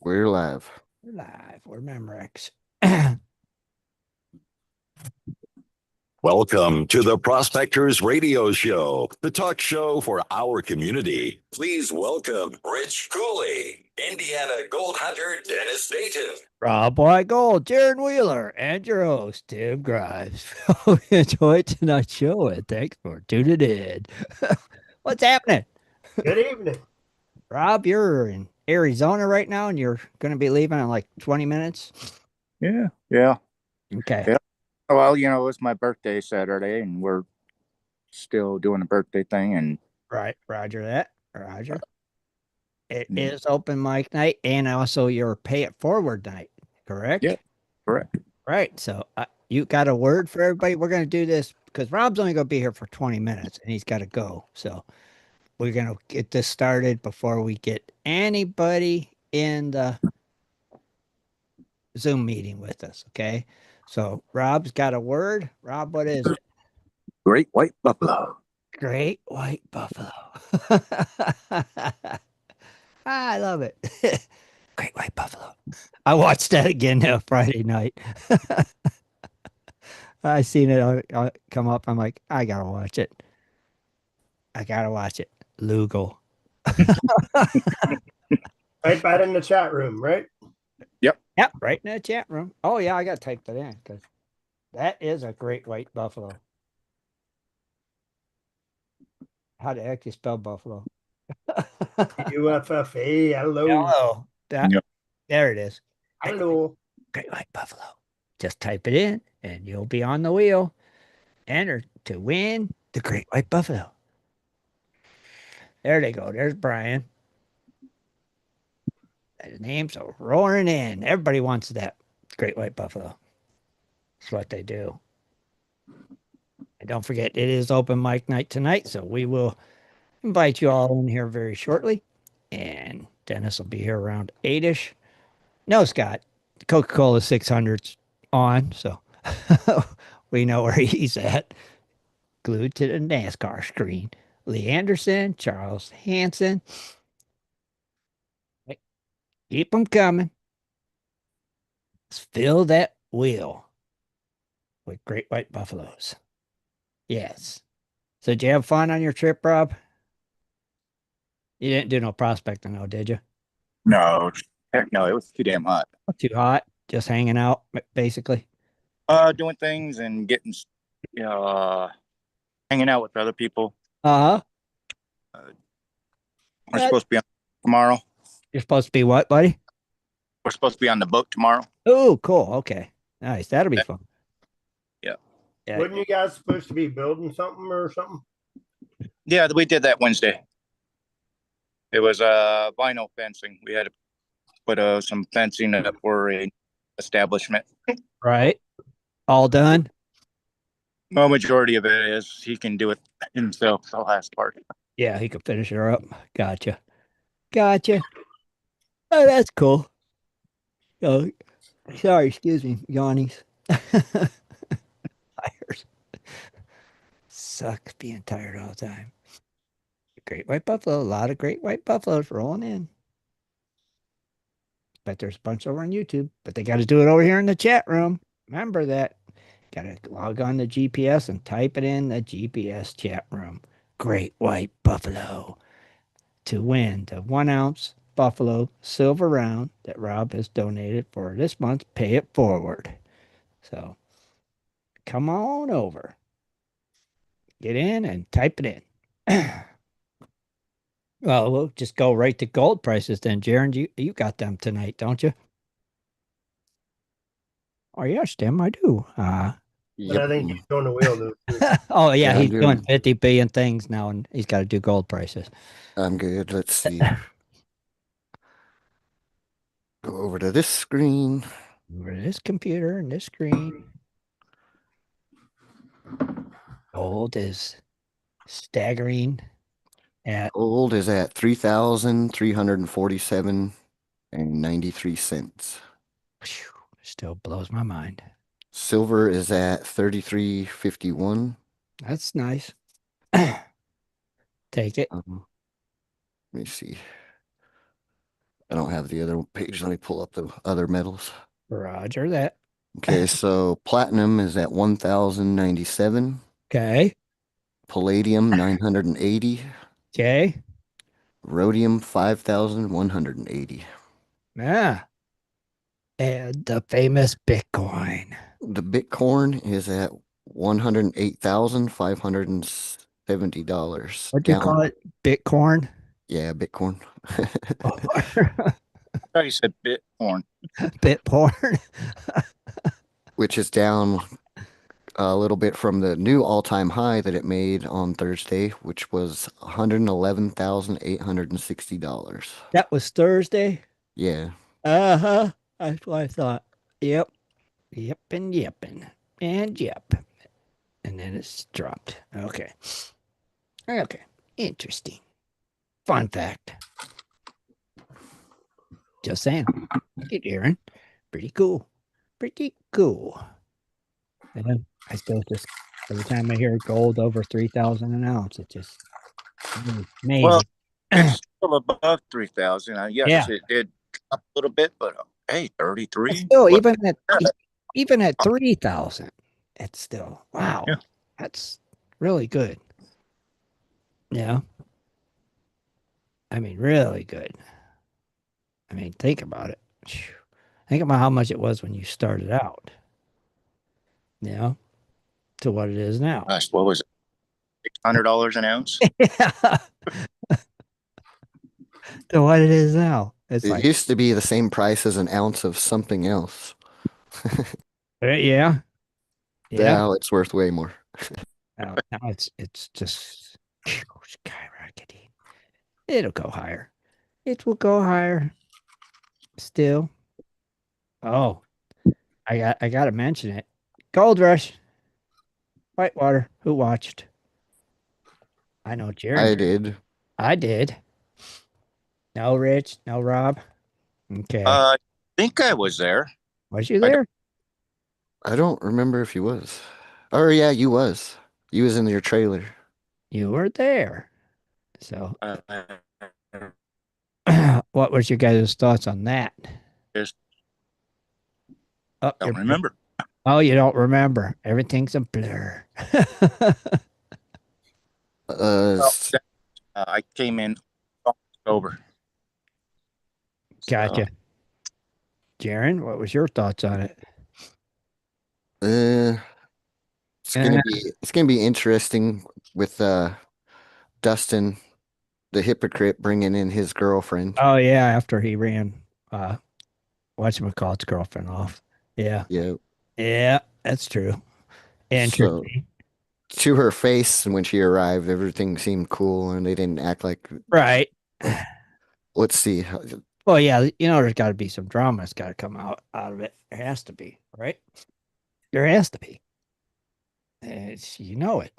We're live. We're live. We're Memorex. Welcome to the Prospectors Radio Show, the talk show for our community. Please welcome Rich Cooley, Indiana Gold Hunter Dennis Dayton, Rob White Gold, Jared Wheeler, and your host, Tim Grimes. Hope you enjoyed tonight's show and thanks for tuning in. What's happening? Good evening. Rob, you're in Arizona right now and you're going to be leaving in like 20 minutes. Yeah. Okay. Yeah. Well, it's my birthday Saturday, and we're still doing a birthday thing. And Right. Roger that. Roger. It Mm. is open mic night and also your pay it forward night, correct? Yeah. Correct. Right. So you got a word for everybody? We're going to do this because Rob's only going to be here for 20 minutes and he's got to go. So we're going to get this started before we get anybody in the Zoom meeting with us. Okay. So Rob's got a word. Rob, what is it? Great white buffalo. Great white buffalo. I love it. Great white buffalo. I watched that again Friday night. I seen it come up. I'm like, I gotta watch it. I gotta watch it. Lugal. Type that in the chat room, right? Yep, right in the chat room. Oh yeah, I gotta type that in because that is a great white buffalo. How the heck you spell buffalo? UFFA. Hello. Hello. Yep. There it is. Hello. Great white buffalo. Just type it in and you'll be on the wheel. Enter to win the great white buffalo. There they go. There's Brian. The names are roaring in. Everybody wants that great white buffalo. That's what they do. And don't forget, it is open mic night tonight, so we will invite you all in here very shortly. And Dennis will be here around 8-ish. No, Scott, the Coca-Cola 600's on, so we know where he's at. Glued to the NASCAR screen. Lee Anderson, Charles Hanson. Keep them coming. Let's fill that wheel with great white buffaloes. Yes. So did you have fun on your trip, Rob? You didn't do no prospecting, though, did you? No, heck no, it was too damn hot. Too hot, just hanging out, basically. Doing things and getting, hanging out with other people. Uh-huh. We're supposed to be on tomorrow. You're supposed to be what, buddy? We're supposed to be on the boat tomorrow. Oh, cool. Okay. Nice. That'll be fun. Yeah. Wasn't you guys supposed to be building something or something? Yeah, we did that Wednesday. It was vinyl fencing. We had to put some fencing up for a establishment. Right. All done? Well, majority of it is. He can do it himself, the last part. Yeah, he could finish her up. Gotcha. Oh, that's cool. Oh, sorry, excuse me, yawnies. Tired. Sucks being tired all the time. Great white buffalo. A lot of great white buffaloes rolling in. Bet there's a bunch over on YouTube, but they got to do it over here in the chat room. Remember that. Got to log on the GPS and type it in the GPS chat room. Great white buffalo to win the 1 ounce buffalo silver round that Rob has donated for this month's Pay It Forward. So come on over. Get in and type it in. Well, we'll just go right to gold prices then. Jaron, you got them tonight, don't you? Oh, yes, Tim, I do. But I think he's on the wheel, though. Oh, yeah, Yeah, he's doing 50 billion things now, and he's got to do gold prices. I'm good. Let's see. Go over to this screen. Over to this computer and this screen. Gold is staggering at Gold is at 3,347 and 93 cents. still blows my mind. Silver is at 33.51. That's nice. Take it. Let me see. I don't have the other page. Let me pull up the other metals. Roger that. Okay, so platinum is at 1,097, Okay. palladium 980, Okay. rhodium 5,180. Yeah. And the famous Bitcoin. The Bitcoin is at $108,570. What do you Down, call it? Bitcoin? yeah, Bitcoin, I thought you said Bitcoin. Bitporn. which is down a little bit from the new all-time high that it made on Thursday, which was $111,860. That was Thursday. Yeah, Uh-huh. That's what I thought. Yep. Yep and yep and yep. And then it's dropped. Okay. Okay. Interesting. Fun fact. Just saying. Hey, Aaron. Pretty cool. Pretty cool. And I still just every time I hear gold over 3,000 an ounce, it just Well, amazing. it's still above 3,000. Yeah. Yes, it did drop a little bit, but hey, But 33. still, Well, even at 3,000, it's still yeah. wow. That's really good. Yeah. I mean, really good. I mean, think about it. Phew. Think about how much it was when you started out, you know, to what it is now. Gosh, what was it? $600 an ounce? Yeah. To what it is now. It's it like, used to be the same price as an ounce of something else. yeah, yeah. Now it's worth way more. Now it's just skyrocketing. It'll go higher. It will go higher still. Oh, I gotta mention it. Gold Rush, Whitewater. Who watched? I know Jaron I did. did. I did. No Rich, no Rob. Okay. I think I was there. Was you I don't, there? I don't remember if he was. Oh yeah, you was. You was in your trailer. You were there. So uh, what was your guys' thoughts on that? just Oh, don't remember. you don't remember. Everything's a blur. Well, I came in October. So, Gotcha. Jaron, what was your thoughts on it? uh, Uh, it's gonna be interesting with Dustin, the hypocrite, bringing in his girlfriend. oh yeah, after he ran whatchamacallit's girlfriend off. Yeah. Yeah. Yeah, that's true. So Interesting. to her face, and when she arrived, everything seemed cool, and they didn't act like. Right. Let's see. Well, yeah, there's got to be some drama. It's got to come out of it. There has to be, right? There has to be. It's it.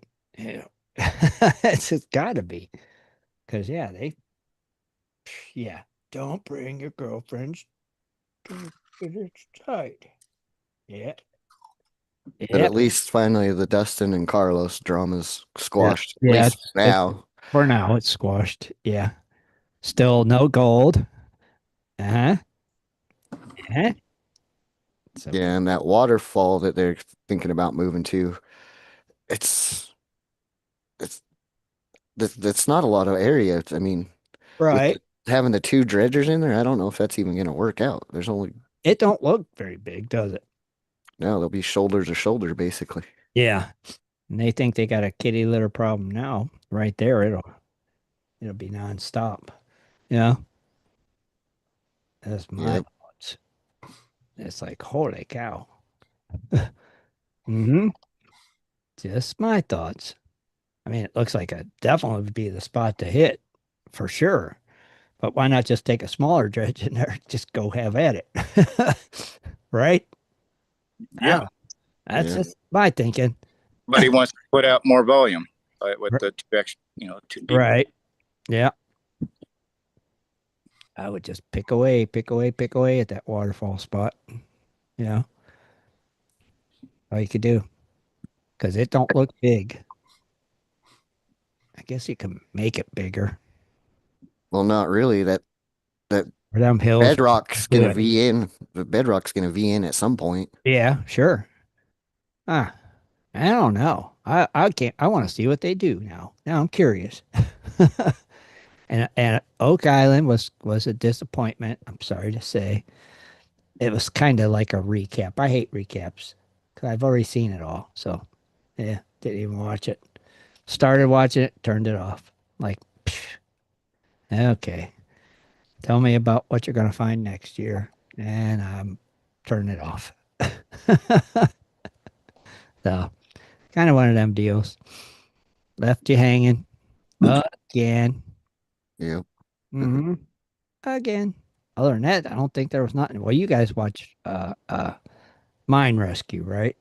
It's just got to be because yeah. Don't bring your girlfriends to the side. Yeah, But yeah, at least finally the Dustin and Carlos drama's yeah, squashed. At yeah. least It's now. for now. It's squashed. Yeah, still no gold. Uh huh. Yeah. So Yeah, and that waterfall that they're thinking about moving to, it's it's that's not a lot of area. I mean, with right. having the two dredgers in there, I don't know if that's even going to work out. There's only It don't look very big, does it? no, there'll be shoulder to shoulder basically. Yeah. And they think they got a kitty litter problem now. Right there, it'll be nonstop. Yeah. That's my Yep. thoughts. It's like, holy cow. Mm-hmm. Just my thoughts. I mean, it looks like a definitely would be the spot to hit for sure. But why not just take a smaller dredge in there? Just go have at it. Right? I don't yeah, know. That's Yeah. just my thinking. but he wants to put out more volume with R- the two extra, two people. Right. Yeah. I would just pick away, pick away, pick away at that waterfall spot. You know, all you could do because it don't look big. I guess you can make it bigger. Well, not really. That Or them hills. Bedrock's Do gonna it. V in. The Bedrock's gonna V in at some point. Yeah, sure. Ah, I don't know. I can't. I want to see what they do now. Now I'm curious. And Oak Island was a disappointment. I'm sorry to say. It was kind of like a recap. I hate recaps because I've already seen it all. So yeah, didn't even watch it. Started watching it, turned it off. Like, psh, okay, tell me about what you're gonna find next year, and I'm turning it off. So kind of one of them deals. Left you hanging again. Yep. Mm-hmm. Again. Other than that, I don't think there was nothing. Well, you guys watch Mine Rescue, right?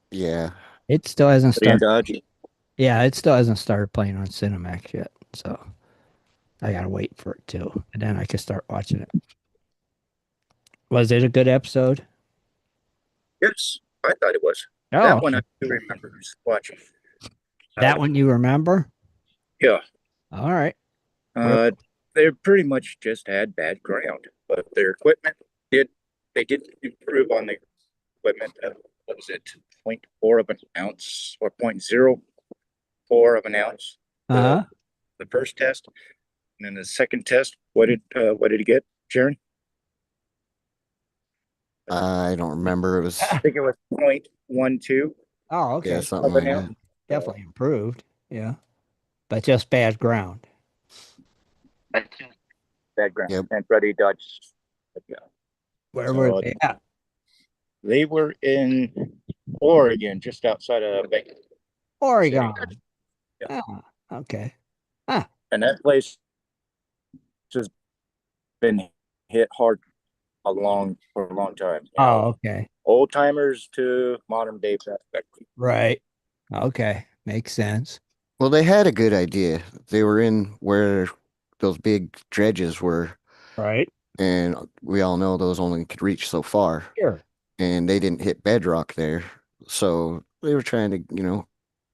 Yeah. It still hasn't And started. Yeah, it still hasn't started playing on Cinemax yet. So I gotta wait for it too. And then I can start watching it. Was it a good episode? yes, I thought it was. Oh, That one I okay. do remember watching. Uh, That one you remember? yeah, All right. Where uh, they pretty much just had bad ground, but their equipment did. They did improve on the equipment. What was it? Point 0.4 of an ounce or 0.04 of an ounce. The uh-huh. the first test, and then the second test. What did he get, Sharon? I don't remember. It was, I think it was 0.12 Oh, yeah, okay. something of like an ounce. that. So Definitely improved. Yeah. But just bad ground. bad ground. Yep. And Freddie dodged. Yeah. Where were So they at? they were in Oregon, just outside of Vegas City. Oregon. Yeah. Ah, okay. Ah, And that place has been hit hard for a long time. You know, oh, okay. old timers to modern day prospectors. Right. Okay. Makes sense. Well, they had a good idea. They were in where those big dredges were, Right. and we all know those only could reach so far, Sure. and they didn't hit bedrock there. So they were trying to,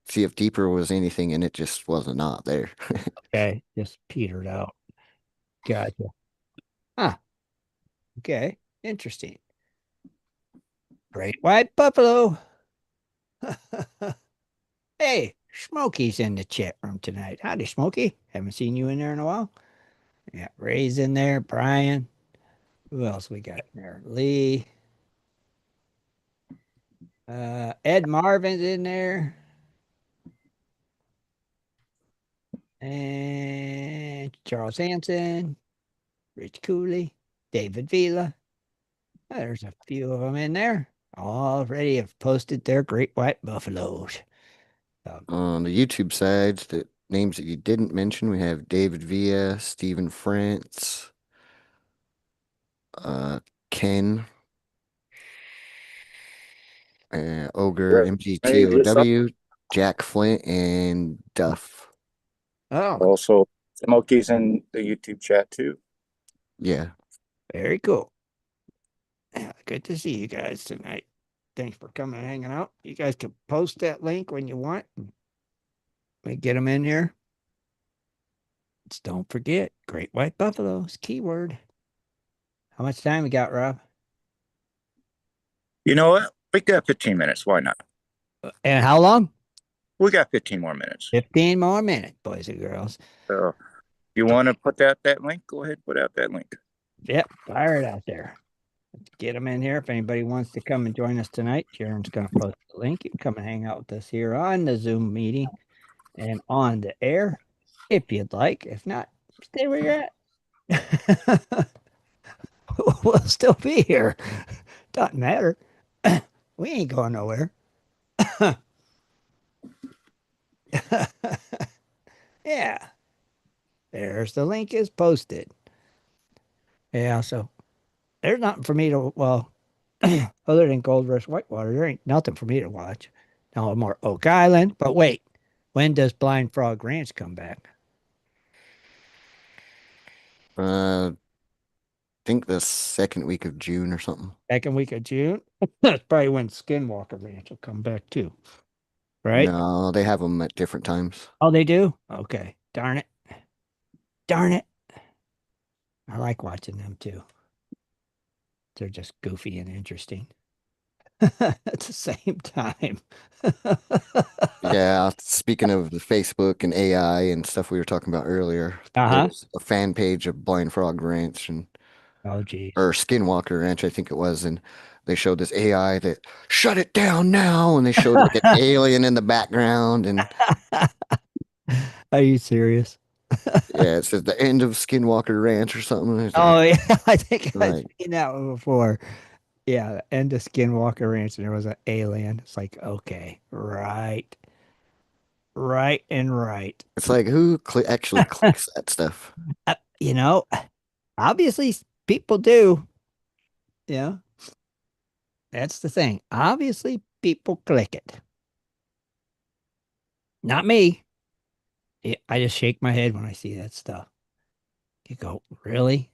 see if deeper was anything, and it just wasn't not there. Okay. Just petered out. Gotcha. Ah, okay. Interesting. Great white buffalo. Hey, Smokey's in the chat room tonight. Howdy, Smokey. Haven't seen you in there in a while. Yeah, Ray's in there. Brian. Who else we got in there? Lee. Ed Marvin's in there. And Charles Hanson. Rich Cooley. David Vila. There's a few of them in there. Already have posted their great white buffaloes. On the YouTube sides, the names that you didn't mention, we have David Villa, Stephen France, uh, Ken, Ogre, Right, just MGTOW, Jack Flint, and Duff. Oh, also Smokey's in the YouTube chat too. Yeah. very cool. Yeah, good to see you guys tonight. Thanks for coming and hanging out. You guys can post that link when you want. We get them in here. Just don't forget, great white buffaloes, keyword. How much time we got, Rob? You know what? We got 15 minutes. Why not? And how long? We got 15 more minutes. 15 more minutes, boys and girls. So you want to put that link? Go ahead, put out that link. Yep, fire it out there. Let's get them in here. If anybody wants to come and join us tonight, Sharon's going to post the link. You can come and hang out with us here on the Zoom meeting and on the air if you'd like. If not, stay where you're at. We'll still be here. Doesn't matter. We ain't going nowhere. Yeah. There's the link is posted. Yeah, so there's nothing for me to, well, other than Gold Rush Whitewater, there ain't nothing for me to watch. No more Oak Island. But wait, when does Blind Frog Ranch come back? I think the second week of June or something. Second week of June? That's probably when Skinwalker Ranch will come back too. Right? No, they have them at different times. Oh, they do? Okay. Darn it. Darn it. I like watching them too. They're just goofy and interesting at the same time. Yeah, speaking of the Facebook and AI and stuff we were talking about earlier, there Uh-huh. was a fan page of Blind Frog Ranch and Oh, geez. or Skinwalker Ranch, I think it was, and they showed this AI that shut it down now, and they showed like an alien in the background, and Are you serious? yeah, it says the end of Skinwalker Ranch or something. It's Oh, yeah. I think I've like, seen that one before. Yeah, end of Skinwalker Ranch, and there was an alien. It's like, okay, right, right, and right. it's like who actually clicks that stuff? You know, obviously people do. Yeah, that's the thing. Obviously, people click it. Not me. I just shake my head when I see that stuff. You go, really?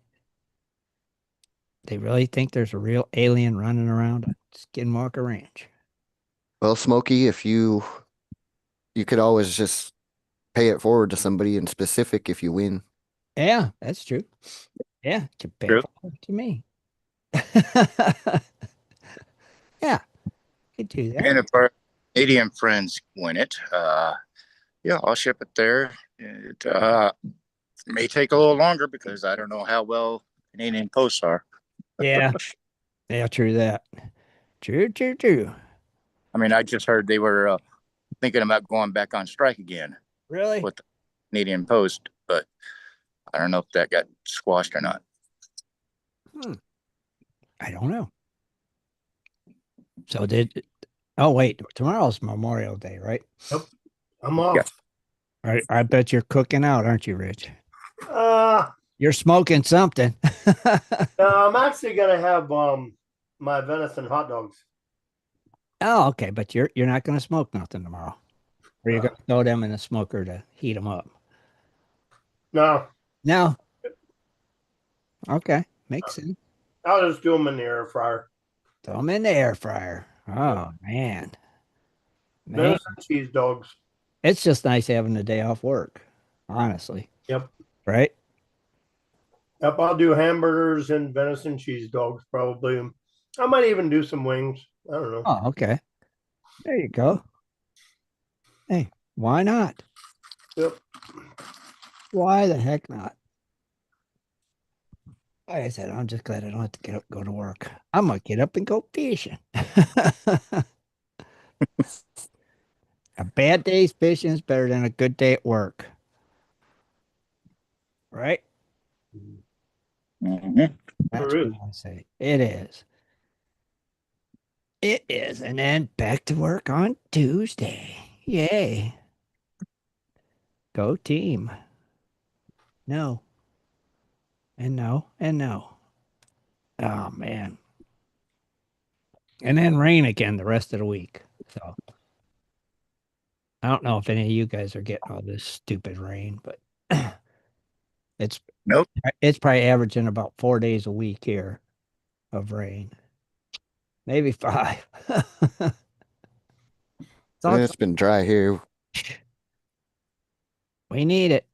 They really think there's a real alien running around a Skinwalker Ranch? Well, Smokey, if you could always just pay it forward to somebody in specific if you win. Yeah, that's true. Yeah, compare True. to me. Yeah, could do that. And if our Canadian friends win it, yeah, I'll ship it there. It may take a little longer because I don't know how well Canadian posts are. Yeah, yeah, true that. True, true, true. I mean, I just heard they were thinking about going back on strike again Really? with the Canadian Post, but I don't know if that got squashed or not. Hmm. I don't know. So did, oh, wait, tomorrow's Memorial Day, right? Yep. I'm Yeah. off. I bet you're cooking out, aren't you, Rich? Uh, You're smoking something. I'm actually gonna have my venison hot dogs. Oh, okay, but you're not going to smoke nothing tomorrow. Or you're Uh, going to throw them in the smoker to heat them up. no, No. Okay, makes sense. I'll just do them in the air fryer. Throw them in the air fryer. Yep. Oh man, man, Venison cheese dogs. it's just nice having the day off work. Honestly, Yep. right? Yep. I'll do hamburgers and venison cheese dogs probably. I might even do some wings. I don't know. Oh, okay. There you go. Hey, why not? Yep. Why the heck not? Like I said, I'm just glad I don't have to get up and go to work. I'm gonna get up and go fishing. A bad day's fishing is better than a good day at work, right? Mm-hmm. That's Sure what is. I say. It is. It is. And then back to work on Tuesday. Yay. Go team. No. And no. And no. Oh man. And then rain again the rest of the week. So I don't know if any of you guys are getting all this stupid rain, but it's Nope. it's probably averaging about 4 days a week here of rain. Maybe five. It's all, It's been dry here. we need it.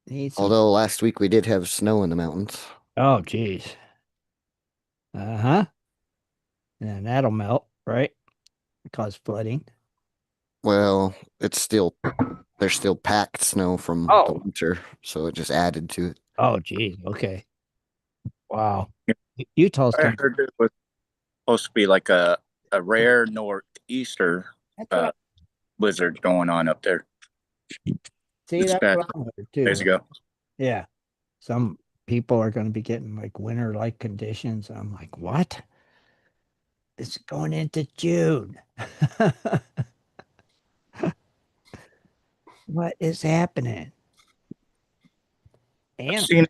Need some. Although last week we did have snow in the mountains. Oh, geez. Uh-huh. And that'll melt, right? Cause flooding. Well, there's still packed snow from the Oh. winter, so it just added to it. Oh, geez. Okay. Wow. Utah's I coming. heard it was supposed to be like a rare northeaster That's what I blizzard going on up there see. this That's past what I heard days too. ago. Yeah. Some people are going to be getting like winter-like conditions. I'm like, what? It's going into June. What is happening? I've And seen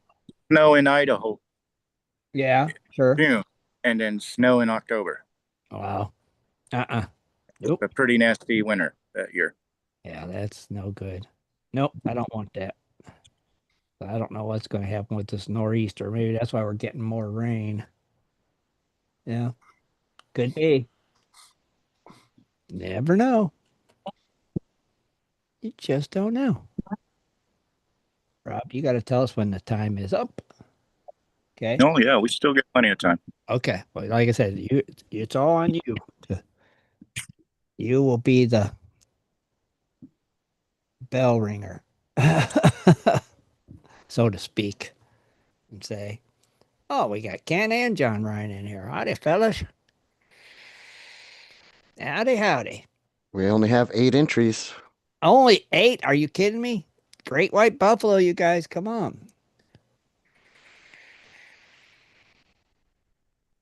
snow in Idaho yeah, sure. June and then snow in October. Wow. Uh-uh. Nope. A pretty nasty winter that year. Yeah, that's no good. Nope, I don't want that. I don't know what's going to happen with this nor'easter. Maybe that's why we're getting more rain. Yeah, could be. Never know. You just don't know. Rob, you got to tell us when the time is up. Okay. Oh yeah, we still get plenty of time. Okay. Well, like I said, it's all on you. You will be the bell ringer, so to speak, and say, "Oh, we got Ken and John Ryan in here. Howdy, fellas. Howdy, howdy." We only have 8 entries. Only 8? Are you kidding me? Great White Buffalo, you guys, come on.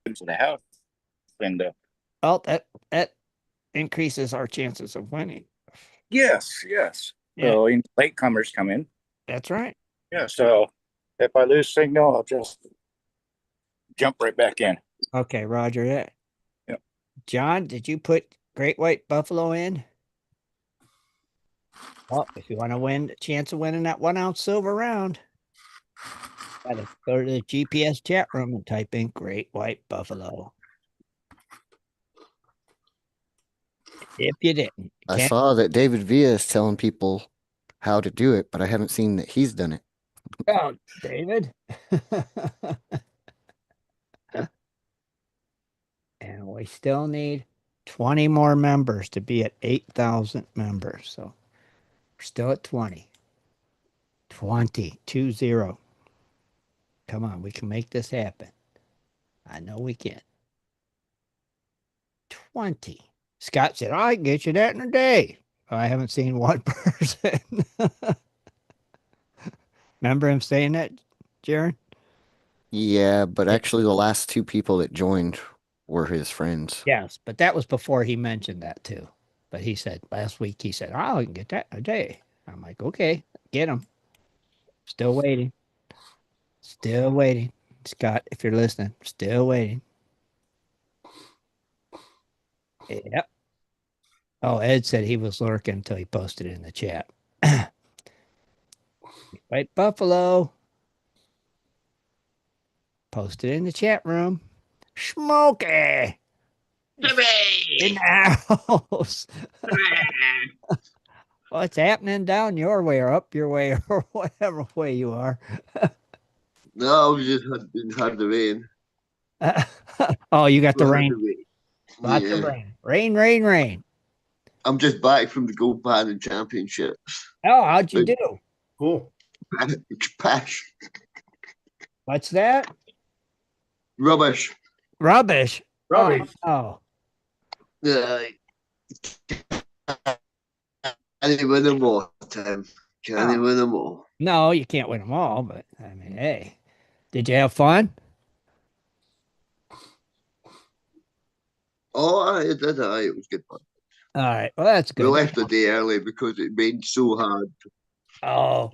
Into the house, and Oh, that increases our chances of winning. yes, yes. Yeah, So latecomers come in. that's right. Yeah. So if I lose signal, I'll just jump right back in. Okay, Roger that. Yep. John, did you put Great White Buffalo in? Well, if you want to win a chance of winning that 1 ounce silver round, gotta go to the GPS chat room and type in Great White Buffalo. If you didn't, I can't. saw that David Villa is telling people how to do it, but I haven't seen that he's done it. Oh, David. And we still need 20 more members to be at 8,000 members. So we're still at 20. 20, 20. Come on, we can make this happen. I know we can. 20. Scott said, I can get you that in a day. I haven't seen one person. Remember him saying that, Jaron? Yeah, but Yeah. actually the last 2 people that joined were his friends. Yes, but that was before he mentioned that too. But he said last week, he said, oh, I can get that in a day. I'm like, okay, get him. Still waiting. Still waiting. Scott, if you're listening, still waiting. Yep. Oh, Ed said he was lurking until he posted it in the chat. White Buffalo. Posted in the chat room. Smokey in the house. What's happening down your way or up your way or whatever way you are? No, we just had the rain. Oh, you got We the had the rain. rain. Lots of Yeah. rain. Rain, rain, rain. I'm just back from the Gold Padding Championships. Oh, how'd you Big do? Cool. pash. What's that? Rubbish. Rubbish. Rubbish. Oh. Yeah. Can he win them all, Tim? Can he Oh. win them all? No, you can't win them all, but I mean, hey, did you have fun? Oh, I did. It was good fun. All right. Well, that's We good. left a day early because it rained so hard. Oh,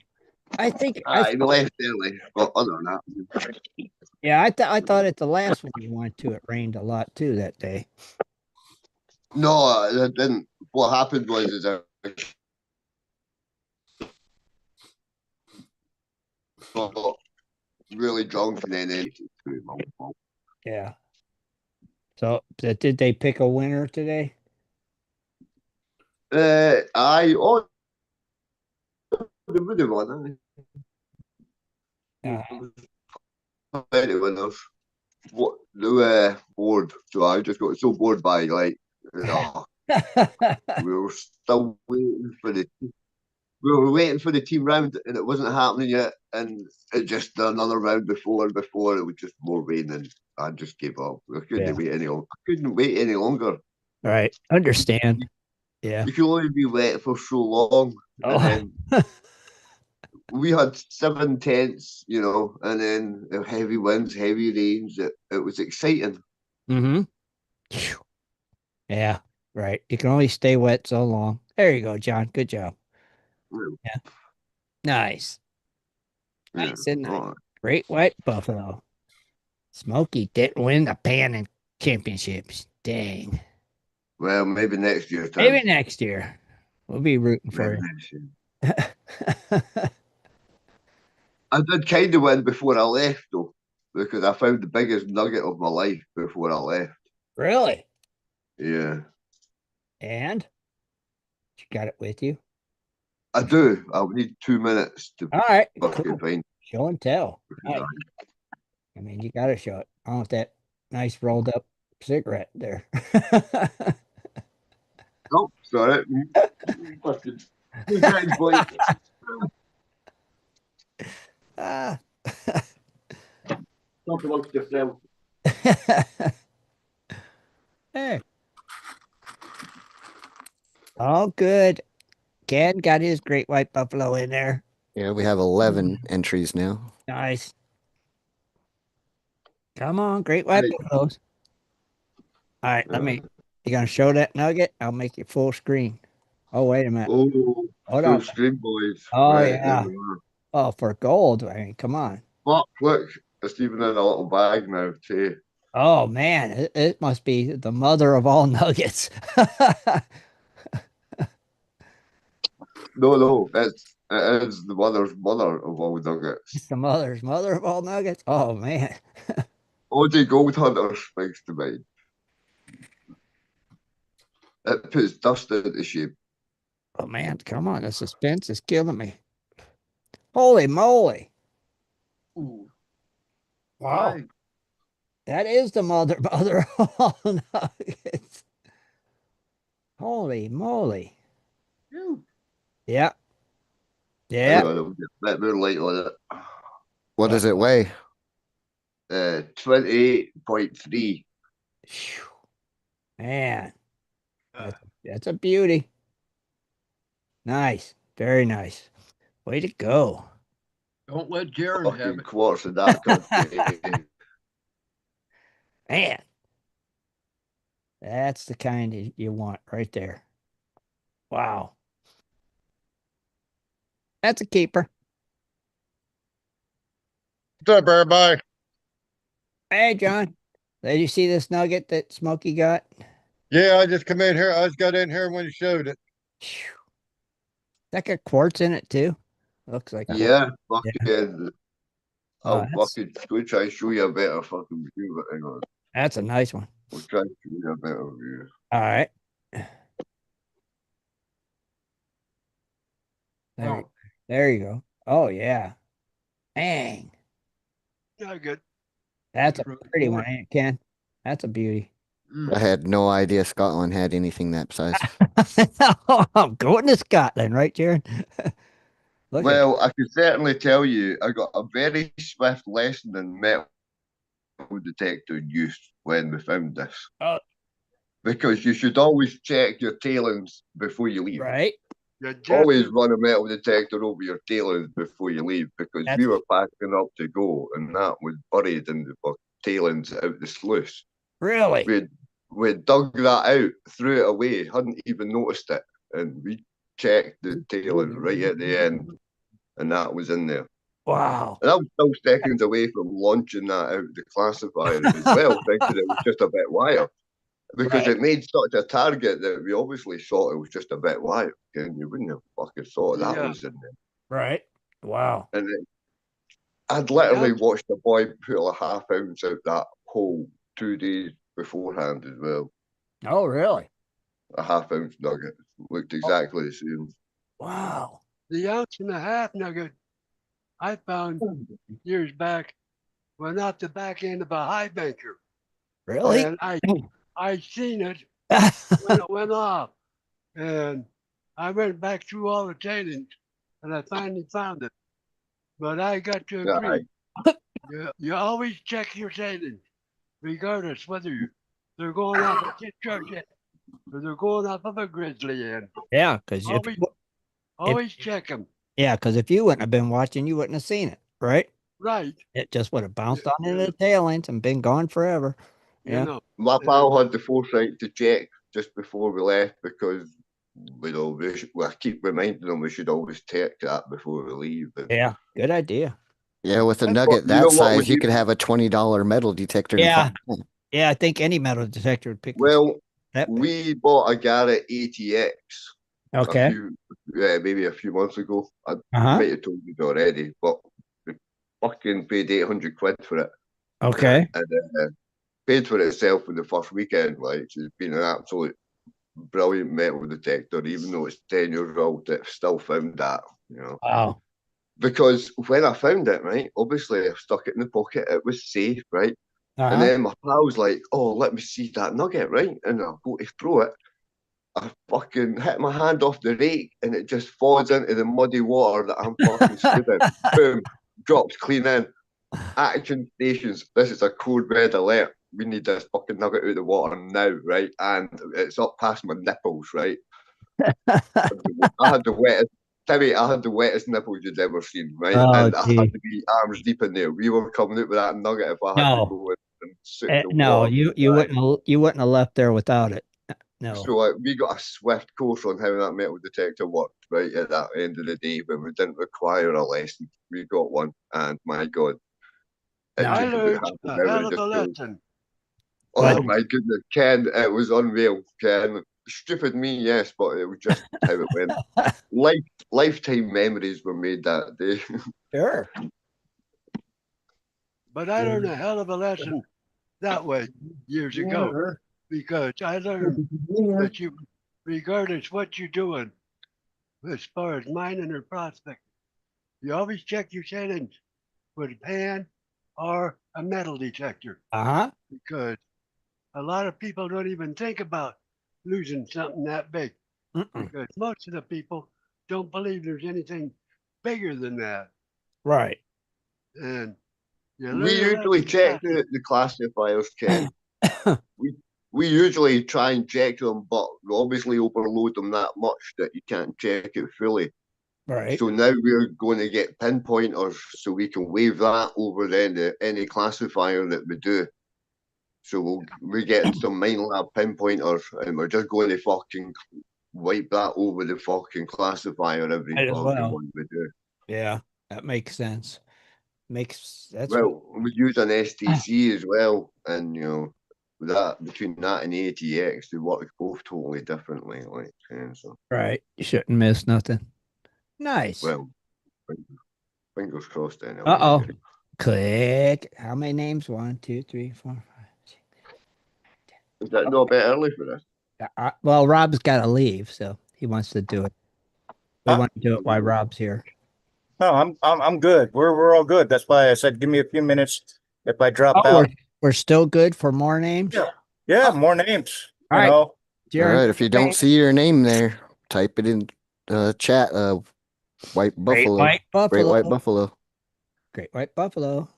I We left early. But other than that, yeah, I thought at the last one you went to, it rained a lot too that day. no, it didn't. What happened was is I got really drunk and then Yeah. So did they pick a winner today? I oh the really one. Uh, Plenty winners. What the bored. So I just got so bored by we were still waiting for the team round and it wasn't happening yet and it just another round before it was just more rain and I just gave up. yeah. I couldn't wait any longer. Right. Understand. Yeah. You can only be wet for so long and Oh. then we had 7 tents, and then heavy winds, heavy rains. It was exciting. Mm-hmm. Yeah. Right. You can only stay wet so long. There you go, John. Good job. Yeah. Nice. Yeah. Nice and nice. Oh, Great White Buffalo. Smokey didn't win the panning championships. Dang. well, maybe next year, Tim. Maybe next year. We'll be rooting for Maybe you. next year. I did kind of win before I left, though, because I found the biggest nugget of my life before I left. Really? Yeah, And you got it with you? I do. I'll need 2 minutes to All right. fucking Cool. find. Show and tell. Nice. I mean, you got to show it. I want that nice rolled up cigarette there. Oh, sorry. Fucking two guys, boy. Ah. Talk amongst yourself. Hey, all good. Ken got his great white buffalo in there. Yeah, we have 11 entries now. Nice. Come on, great white Right. buffaloes. All right, you gonna show that nugget? I'll make you full screen. Oh, wait a minute. Oh, Hold full on. screen, boys. Oh, Right, there yeah. we are. Oh, for gold. I mean, come on. Fuck, look, it's even in a little bag now, too. Oh, man. It must be the mother of all nuggets. No, it is the mother of all nuggets. It's the mother of all nuggets. Oh, man. OJ Gold Hunter springs to mind. It puts dust into shape. Oh, man. Come on. The suspense is killing me. Holy moly. Ooh, Wow. aye. That is the mother of all nuggets. Holy moly. Phew. Yeah. Hang Yeah. on, I'll get a bit more light on it. What does it weigh? 28.3. Phew. Man, that's a beauty. Nice. Very nice. Way to go. Don't let Jared have Fucking it. quarters of that country. Man, that's the kind you want right there. Wow. That's a keeper. What's up, everybody? Hey, John. Did you see this nugget that Smokey got? Yeah, I just come in here. I just got in here when you showed it. Phew. That got quartz in it too. Looks like quartz. Yeah, Yeah. fucking. Oh, I'll fucking go try and show you a better fucking view, but hang on. that's a nice one. We'll try and show you a better view. All right. There, Oh, there you go. Oh yeah. Dang. yeah, good. That's a Just really pretty one, bored. ain't it, Ken? That's a beauty. I had no idea Scotland had anything that size. I'm going to Scotland, right, Jared? Look at Well, I can certainly tell you, I got a very swift lesson in metal detector use when we found this. oh, Because you should always check your tailings before you leave. right. Yeah, just Always run a metal detector over your tailings before you leave because That's we were packing up to go and that was buried in the tailings out the sluice. really We dug that out, threw it away, hadn't even noticed it, and we checked the tailings right at the end, and that was in there. wow. And I was still seconds away from launching that out the classifier as well, thinking it was just a bit wire. Because Right. it made such a target that we obviously thought it was just a bit wire. And you wouldn't have fucking thought that yeah, was in there. Right. Wow. And I'd the literally ounce. watched a boy pull a half ounce out that hole 2 days beforehand as well. Oh, really? A half ounce nugget. Looked exactly the same. Wow. The ounce and a half nugget I found years back went out the back end of a high banker, Really? and I seen it when it went off, and I went back through all the tailings, and I finally found it. But I got to Yeah, agree, you always check your tailings, regardless whether they're going off a kit truck end or they're going off of a grizzly end. Yeah, because Always, if always check them. yeah, because if you wouldn't have been watching, you wouldn't have seen it, right? Right. It just would have You, bounced on into you, the tail ends and been gone forever. you Yeah. know. my And pal had the foresight to check just before we left because I keep reminding him we should always check that before we leave. Yeah. Good idea. Yeah, with a that's But nugget you that know what we size, you do? could have a $20 metal detector and Yeah. find that. Yeah. I think any metal detector would pick this Well, that big. we bought a Garrett ATX Okay. maybe a few months ago. I Uh-huh. might have told you already, but we fucking paid 800 quid for it. Okay. And paid for itself in the first weekend. Like, it's been an absolute brilliant metal detector, even though it's 10 years old, it still found that, you know. Wow. because when I found it, right, obviously I stuck it in the pocket. It was safe, right? And Uh-huh. then my pal's like, "Oh, let me see that nugget," right? And I go to throw it. I fucking hit my hand off the rake, and it just falls into the muddy water that I'm fucking stood in. Boom, drops clean in. Action stations. This is a code red alert. We need this fucking nugget out of the water now, right? And it's up past my nipples, right? I had the wettest, Timmy, I had the wettest nipples you'd ever seen, right? Oh, And I had gee. to be arms deep in there. We were coming out with that nugget if I had to No, go in and sit in the no, water. you wouldn't have left there without it. No. So we got a swift course on how that metal detector worked, right? At that end of the day, when we didn't require a lesson, we got one, and my God, it No. I took about learned half an a hour hell to of just a pull. lesson. But Oh my goodness, Ken, it was unreal, Ken. Stupid me, yes, but it was just how it went. Life, lifetime memories were made that day. sure. But I learned a hell of a lesson that way years ago because I learned that you, regardless what you're doing, as far as mining or prospecting, you always check your settings with a pan or a metal detector Uh-huh. because a lot of people don't even think about losing something that big Mm-mm. because most of the people don't believe there's anything bigger than that. Right. And you We learn a usually lesson check fast. the classifiers, Ken. We we usually try and check them, but we obviously overload them that much that you can't check it fully. Right. So now we're going to get pinpointers so we can wave that over then to any classifier that we do. So we're getting some mine lab pinpointers and we're just going to fucking wipe that over the fucking classifier every Might as fucking well. one we do. Yeah, that makes sense. That's what. Well, we use an STC as well, and that between that and ATX, they work both totally differently. Like, so Right. You shouldn't miss nothing. Nice. well, fingers crossed anyway. Uh-oh. Click. How many names? 1, 2, 3, 4, 5, 6. Is that not a bit early for this? Well, Rob's got to leave, so he wants to do it. We want to do it while Rob's here. No, I'm good. We're all good. That's why I said give me a few minutes. If I drop Oh, out, we're still good for more names? yeah, more names. All You right. know, All Jared. right, if you don't see your name there, type it in chat. White Great Buffalo. White Great White Buffalo. Buffalo. Great White Buffalo.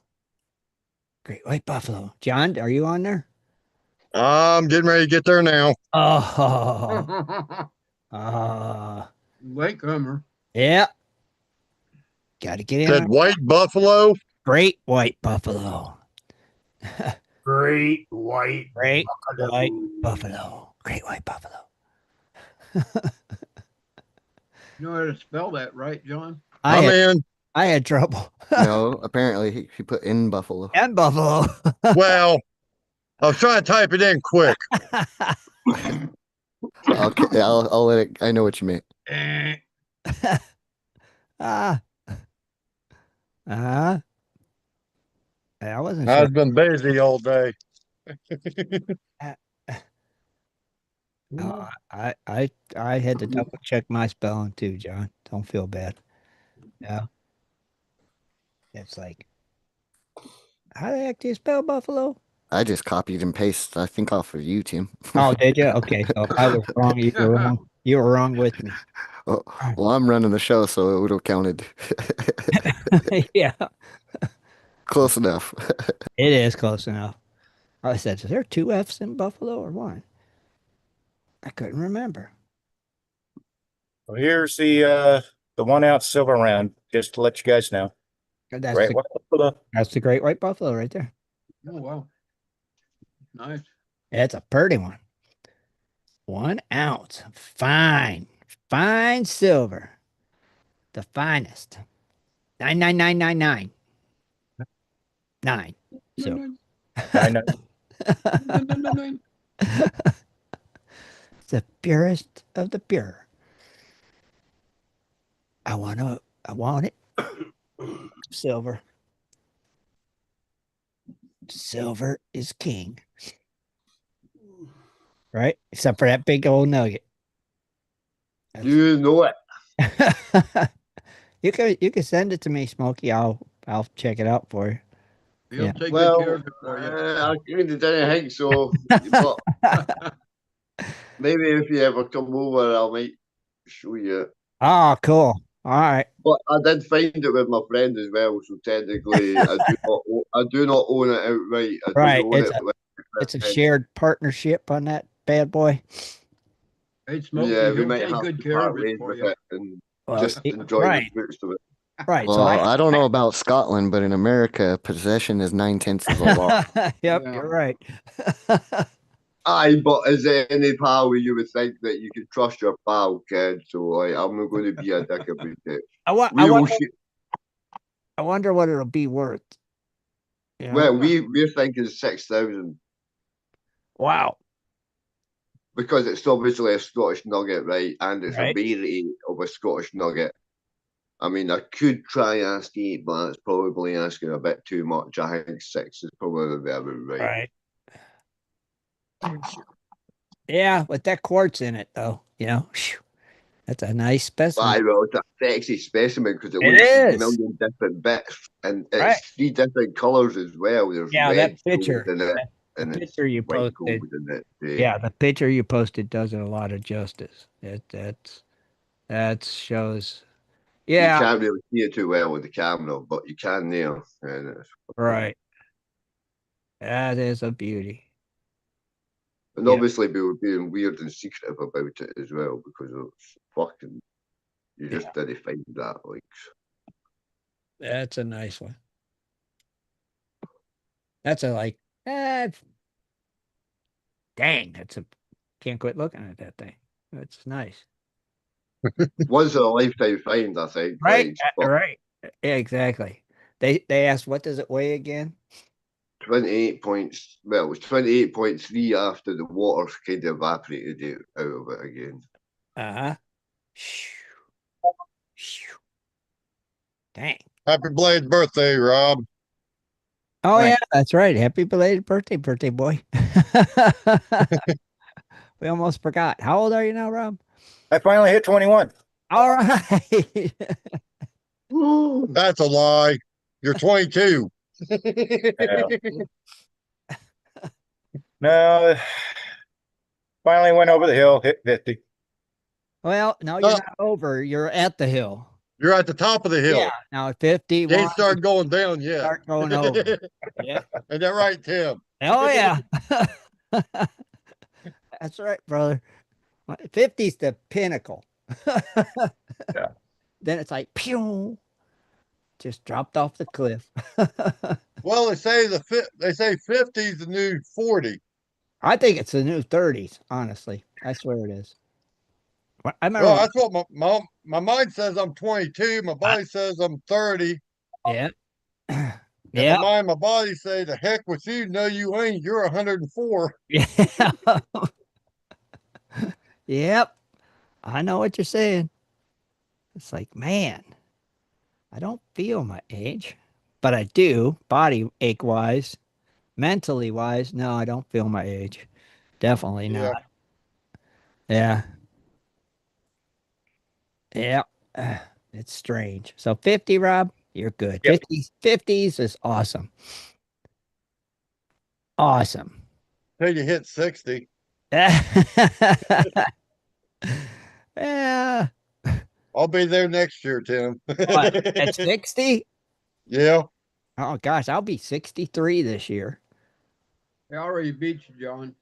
Great White Buffalo. John, are you on there? I'm getting ready to get there now. Oh. Latecomer. Yeah. Got to get in. Said white buffalo. Great White Buffalo. Great white Great buffalo. White Buffalo. Great White Buffalo. You know how to spell that, right, John? I I'm had, in. I had trouble. No, apparently he put in Buffalo. And Buffalo. Well, I was trying to type it in quick. Okay, I'll let it. I know what you meant. ah. Uh-huh. I wasn't sure. I've been busy all day. I had to double check my spelling too, John. Don't feel bad. Yeah. It's like, how the heck do you spell buffalo? I just copied and pasted, I think, off of you, Tim. Oh, did you? Okay. So if I was wrong, you were wrong. You were wrong with me. Oh, well, I'm running the show, so it would have counted. Yeah. Close enough. It is close enough. I said, is there 2 F's in Buffalo or 1? I couldn't remember. well, here's the 1 ounce silver round. Just to let you guys know. That's Right. that's the Great White Buffalo right there. Oh, wow. Nice. It's a pretty one. 1 ounce. Fine. Fine silver. The finest. 99999. 9. So I know. the purest of the pure. I want it. Silver. Silver is king. Right? Except for that big old nugget. You know it. You can send it to me, Smokey. I'll check it out for you. He'll Yeah. take good care Well, of it for you. I kind of didn't think so, but maybe if you ever come over, I might show you. Oh, cool. All right. But I did find it with my friend as well, so technically I do not own it outright. I do Right. own It's it a with my it's a friend. shared partnership on that bad boy. Hey, Smokey, Yeah, we he'll might take have good to care part of it ways for with you. it and Well, just enjoy the right, fruits of it. right. So Well, I don't know about Scotland, but in America, possession is 9/10 of the law. Yep, Yeah. you're right. Aye, but is there any pal where you would think that you could trust your pal, kid? So like, I'm not going to be a dick about it. I want. I We will. wonder. I wonder what it'll be worth. You know? Well, we're thinking 6,000 Wow. because it's obviously a Scottish nugget, right? And it's a Right. rarity of a Scottish nugget. I mean, I could try ask 8, but that's probably asking a bit too much. I think 6 is probably about right. Right. Yeah, with that quartz in it, though, phew, that's a nice specimen. Aye, well, it's a sexy specimen because it It looks a is. million different bits, and Right. it's 3 different colours as well. There's Yeah, that red gold picture, in it, the and it's picture you white gold posted. in it. Too. Yeah, the picture you posted does it a lot of justice. That shows. You Yeah. can't really see it too well with the camera, but you can now. And it's fucking, Right. That is a beauty. and Yeah. obviously we were being weird and secretive about it as well because it's fucking. You Yeah. just didn't find that, like. That's a nice one. That's a like. Eh, dang. Can't quit looking at that thing. That's nice. Once in a lifetime find, I think. Right. Like, but Right. Yeah, exactly. They asked, what does it weigh again? 28 points. Well, it was 28.3 after the water kind of evaporated out of it again. Uh-huh. Dang. Happy belated birthday, Rob. Oh yeah, Thanks. that's right. Happy belated birthday boy. We almost forgot. How old are you now, Rob? I finally hit 21. All right. That's a lie. You're 22. Yeah. No, finally went over the hill, hit 50. Well, no, you're Oh, not over. You're at the hill. you're at the top of the Yeah. hill. Now at You 51, ain't started going down yet. start going over. Yeah. Ain't that right, Tim? Oh yeah. That's right, brother. 50's the pinnacle. Yeah. Then it's like pew, just dropped off the cliff. Well, they say 50 is the new 40. I think it's the new 30s, honestly. I swear it is. I remember Well, that's what my mind says. I'm 22. My I, body says I'm 30. yeah. And my Yeah. mind, my body say, the heck with you. No, you ain't. You're 104. Yeah. Yep. I know what you're saying. It's like, man, I don't feel my age, but I do, body ache wise, mentally wise. No, I don't feel my age. Definitely Yeah. not. Yeah. Yeah. It's strange. So 50, Rob, you're good. Yep. 50s is awesome. Awesome. Till you hit 60. Yeah. I'll be there next year, Tim. What, at 60? Yeah. Oh gosh, I'll be 63 this year. I already beat you, John.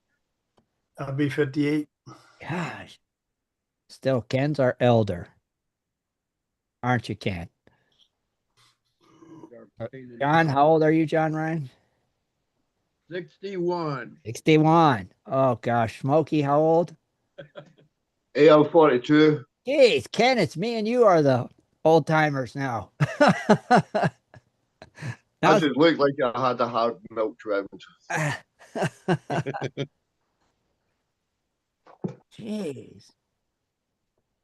I'll be 58. Gosh. Still, Ken's our elder. Aren't you, Ken? John, how old are you, John Ryan? 61. 61. Oh gosh. Smokey, how old? Hey, I'm 42. Jeez, Ken, it's me and you are the old timers now. I Now, just looked like I had a hard milk round. jeez.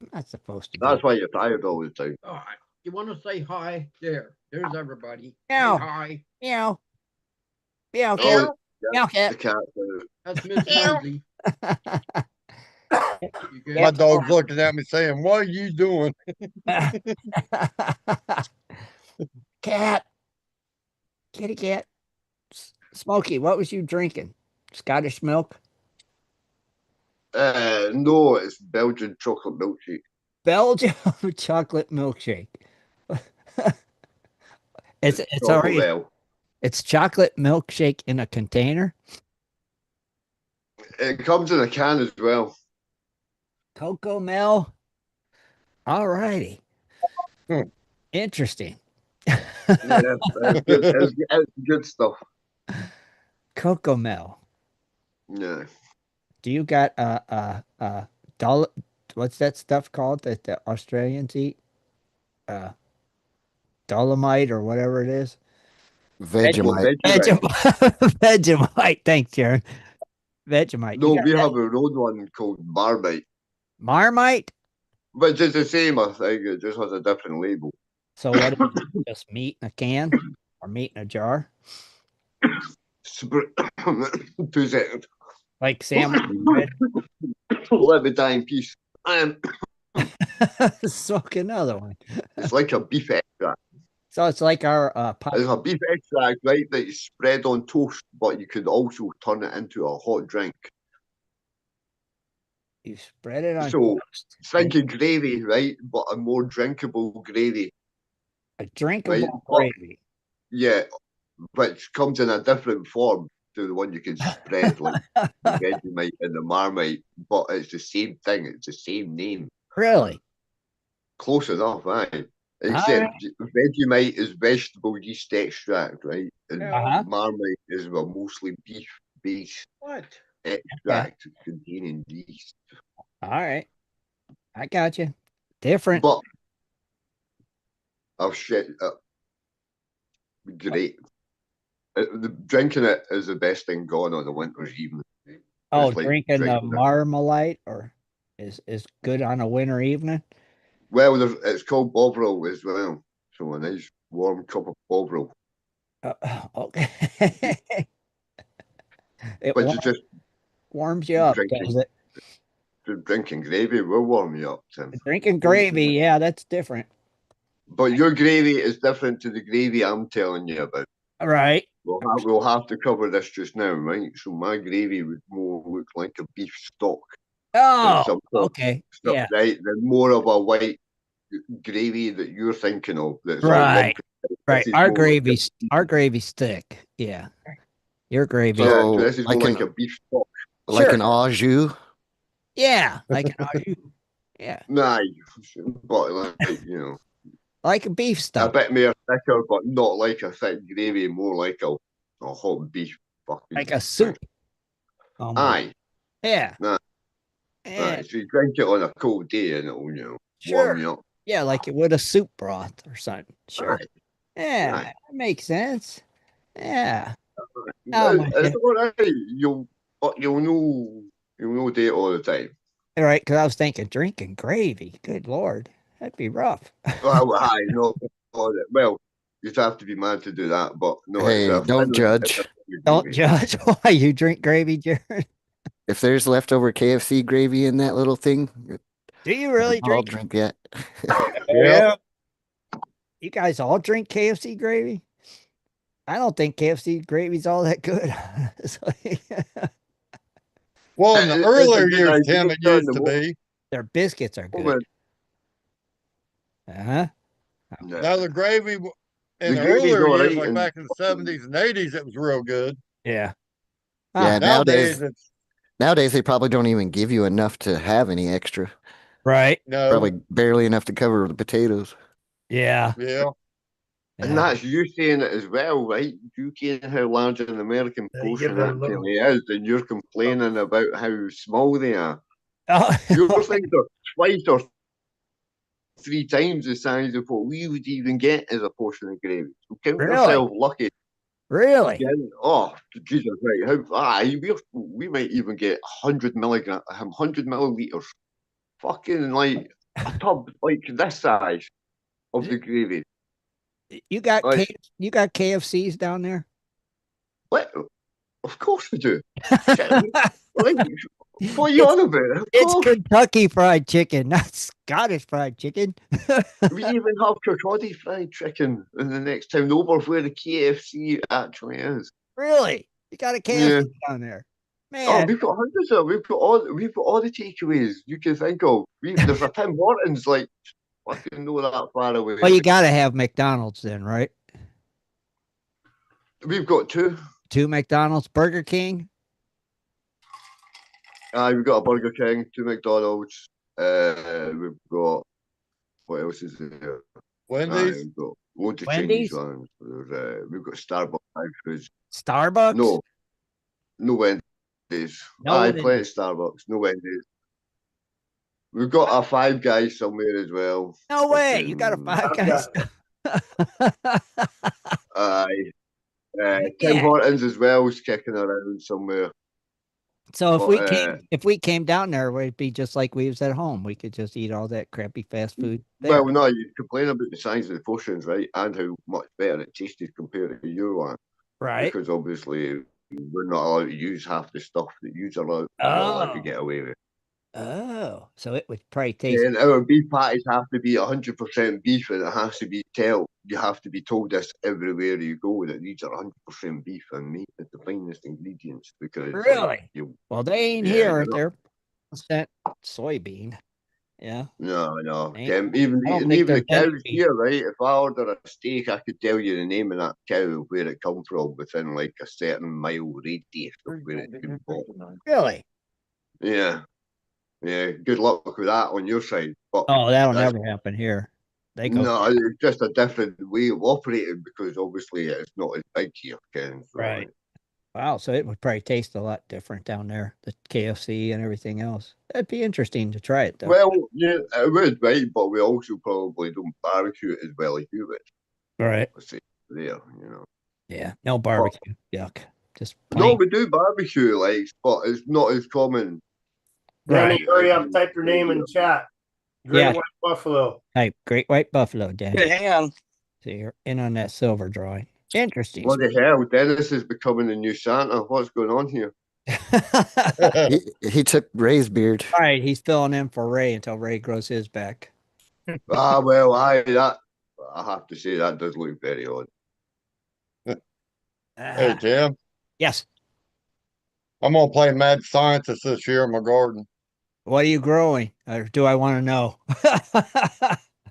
I'm not supposed to do That's why you're tired all the time. Oh, you want to say hi? There's everybody. Meow. Say hi. meow. Meow, Oh, cat. Meow, the cat. cat. That's Miss Nosy. You My get dog's looking at me saying, "What are you doing?" Cat, kitty cat. Smokey, what was you drinking? Scottish milk? No, it's Belgian chocolate milkshake. Belgium chocolate milkshake. It's Chocolate already well. it's chocolate milkshake in a container. It comes in a can as well. Cocoa Mel. All righty. Hmm. Interesting. Yeah, it's good. It's good stuff. Cocoa Mel. Yeah. Do you got dol what's that stuff called that the Australians eat? Uh Dolomite or whatever it is. What, Vegemite. Vegemite? Vegemite. Vegemite. Thanks, Jared. Vegemite. You No, got we that have our own one called Marmite, Marmite? which is the same, I think. It just has a different label. So what is it? Just meat in a can or meat in a jar? Super- 2 seconds. Like sandwich bread. Let me die in peace. Smoke another one. It's like a beef extract. So it's like our pop. It's a beef extract, right, that you spread on toast, but you could also turn it into a hot drink. You spread it on So toast. think of gravy, right, but a more drinkable gravy, A right? drinkable But gravy. yeah, which comes in a different form to the one you can spread, like the Vegemite and the Marmite, but it's the same thing. It's the same name. Really? Close enough, right? All right. Except Vegemite is vegetable yeast extract, right? And Uh-huh. Marmite is a mostly beef-based What? Okay. extract containing yeast. All right. I got you. Different. But oh shit, great. Drinking it is the best thing going on a winter's evening. Oh, It's like drinking the drinking it. Marmalite or is good on a winter evening. Well, it's called Bovril as well. So a nice warm cup of Bovril, Okay. It which is just warms you up, drinking does it? drinking gravy will warm you up, Tim. Drinking gravy, yeah, that's different. But your gravy is different to the gravy I'm telling you about. All right. We'll have to cover this just now, right? So my gravy would more look like a beef stock than Oh, some sort of okay. stuff, Yeah. right? Than more of a white gravy that you're thinking of. That's all Right. lumpy. Right. This is more like a, Our gravy's thick. Yeah. Your gravy. yeah. So So this is more like a beef stock. like Sure. an au jus. Yeah. Yeah. Nah, but like Like a beef a stock. bit more thicker, but not like a thick gravy. More like a hot beef fucking Like a thing. soup. Almost. Aye, Yeah. nah, Yeah. aye. So you drink it on a cold day, and it'll warm Sure. you up. Yeah, like it would a soup broth or something. Sure. Aye, Yeah, aye. that makes sense. Yeah. Oh my It's God. all right. You'll know date all the time. All right, because I was thinking drinking gravy. Good Lord. That'd be rough. Well, aye, no. Well, you'd have to be mad to do that, but no, it's Hey, a don't thin. It's a judge. thin Don't gravy. judge why you drink gravy, Jared. If there's leftover KFC gravy in that little thing, Do you really I'll drink? drink that. Oh yeah. You guys all drink KFC gravy? I don't think KFC gravy's all that good, honestly. Well, in the It's a earlier good years, idea Tim, it in used the to be. Their biscuits are good. moment. Uh-huh. Yeah. Now the in The the gravy's earlier all years, right, like and back in the '70s and '80s, it was real good. Yeah. Yeah, Ah, Nowadays, it's nowadays they probably don't even give you enough to have any extra. right. no, Probably barely enough to cover the potatoes. Yeah. yeah. and Yeah. that's you saying it as well, right? You saying how large an American You give portion it a that little. really is, and you're complaining about how small they are. Oh, Your things are twice or 3 times the size of what we would even get as a portion of gravy. So count really? yourself lucky. Really? Yeah. Oh, Jesus, right. We might even get 100 milligram, 100 milliliters. Fucking like a tub like this size of the gravy. You got Like, you got KFCs down there? what? Of course we do. Shit, like, What are you It's on about? Of it's course. Kentucky Fried Chicken, not Scottish Fried Chicken. We even have Kirkcaldy fried chicken in the next town over where the KFC actually is. Really? You got a Yeah. KFC down there, Oh, man? we've got all the takeaways you can think of. There's a Tim Hortons like fucking know that far Well, away. you got to have McDonald's then, right? We've got two. Two McDonald's, Burger King. We've got a Burger King, two McDonald's. We've got what else is there? Wendy's. We've got loads of Chinese Wendy's, ones. We've got Starbucks, foods. Starbucks. No, no Wendy's. No Plenty of Wendy's. Starbucks, no Wendy's. We've got a Five Guys somewhere as well. No way. You got a Fucking Five I've Guys. got aye. Tim Man. Hortons as well is kicking around somewhere. So if But we came down there, it'd be just like we was at home. We could just eat all that crappy fast food there. well, no, you complain about the size of the portions, right? And how much better it tasted compared to your one. Right. Because obviously we're not allowed to use half the stuff that you're allowed to Oh. get away with. Oh. So it would probably taste. And our beef patties have to be 100% beef, and it has to be you have to be told this everywhere you go that these are 100% beef and meat at the finest ingredients because Really? you Well, they ain't yeah, here. you're not. They're percent soybean. Yeah. No. Ain't, Even I don't and think even the there's any cows beef. here, right? If I order a steak, I could tell you the name of that cow, where it come from, within like a certain mile radius of where it's been bought. Really? Yeah, yeah. Good luck with that on your side, but Oh, that'll that's never happen here. They go no, it's just a different way of operating because obviously it's not as big here, Ken. So right. Wow. So it would probably taste a lot different down there, the KFC and everything else. That'd be interesting to try it though. well, yeah, it would, right? But we also probably don't barbecue it as well as you would. Right. Let's say there. Yeah. No But barbecue. Yuck. Just no, plain. we do barbecue, like, but it's not as common. Right. Danny, hurry up, type your name in chat. Great Yeah. White Buffalo. Type Great White Buffalo, Dan. Okay, hang on. So you're in on that silver drawing. Interesting. Bloody hell, Dennis is becoming the new Santa. What's going on here? All He took Ray's beard. right. He's filling in for Ray until Ray grows his back. Well, I have to say that does look very odd. Hey, Tim, Yes. I'm gonna play mad scientist this year in my garden. What are you growing? Or do I want to know?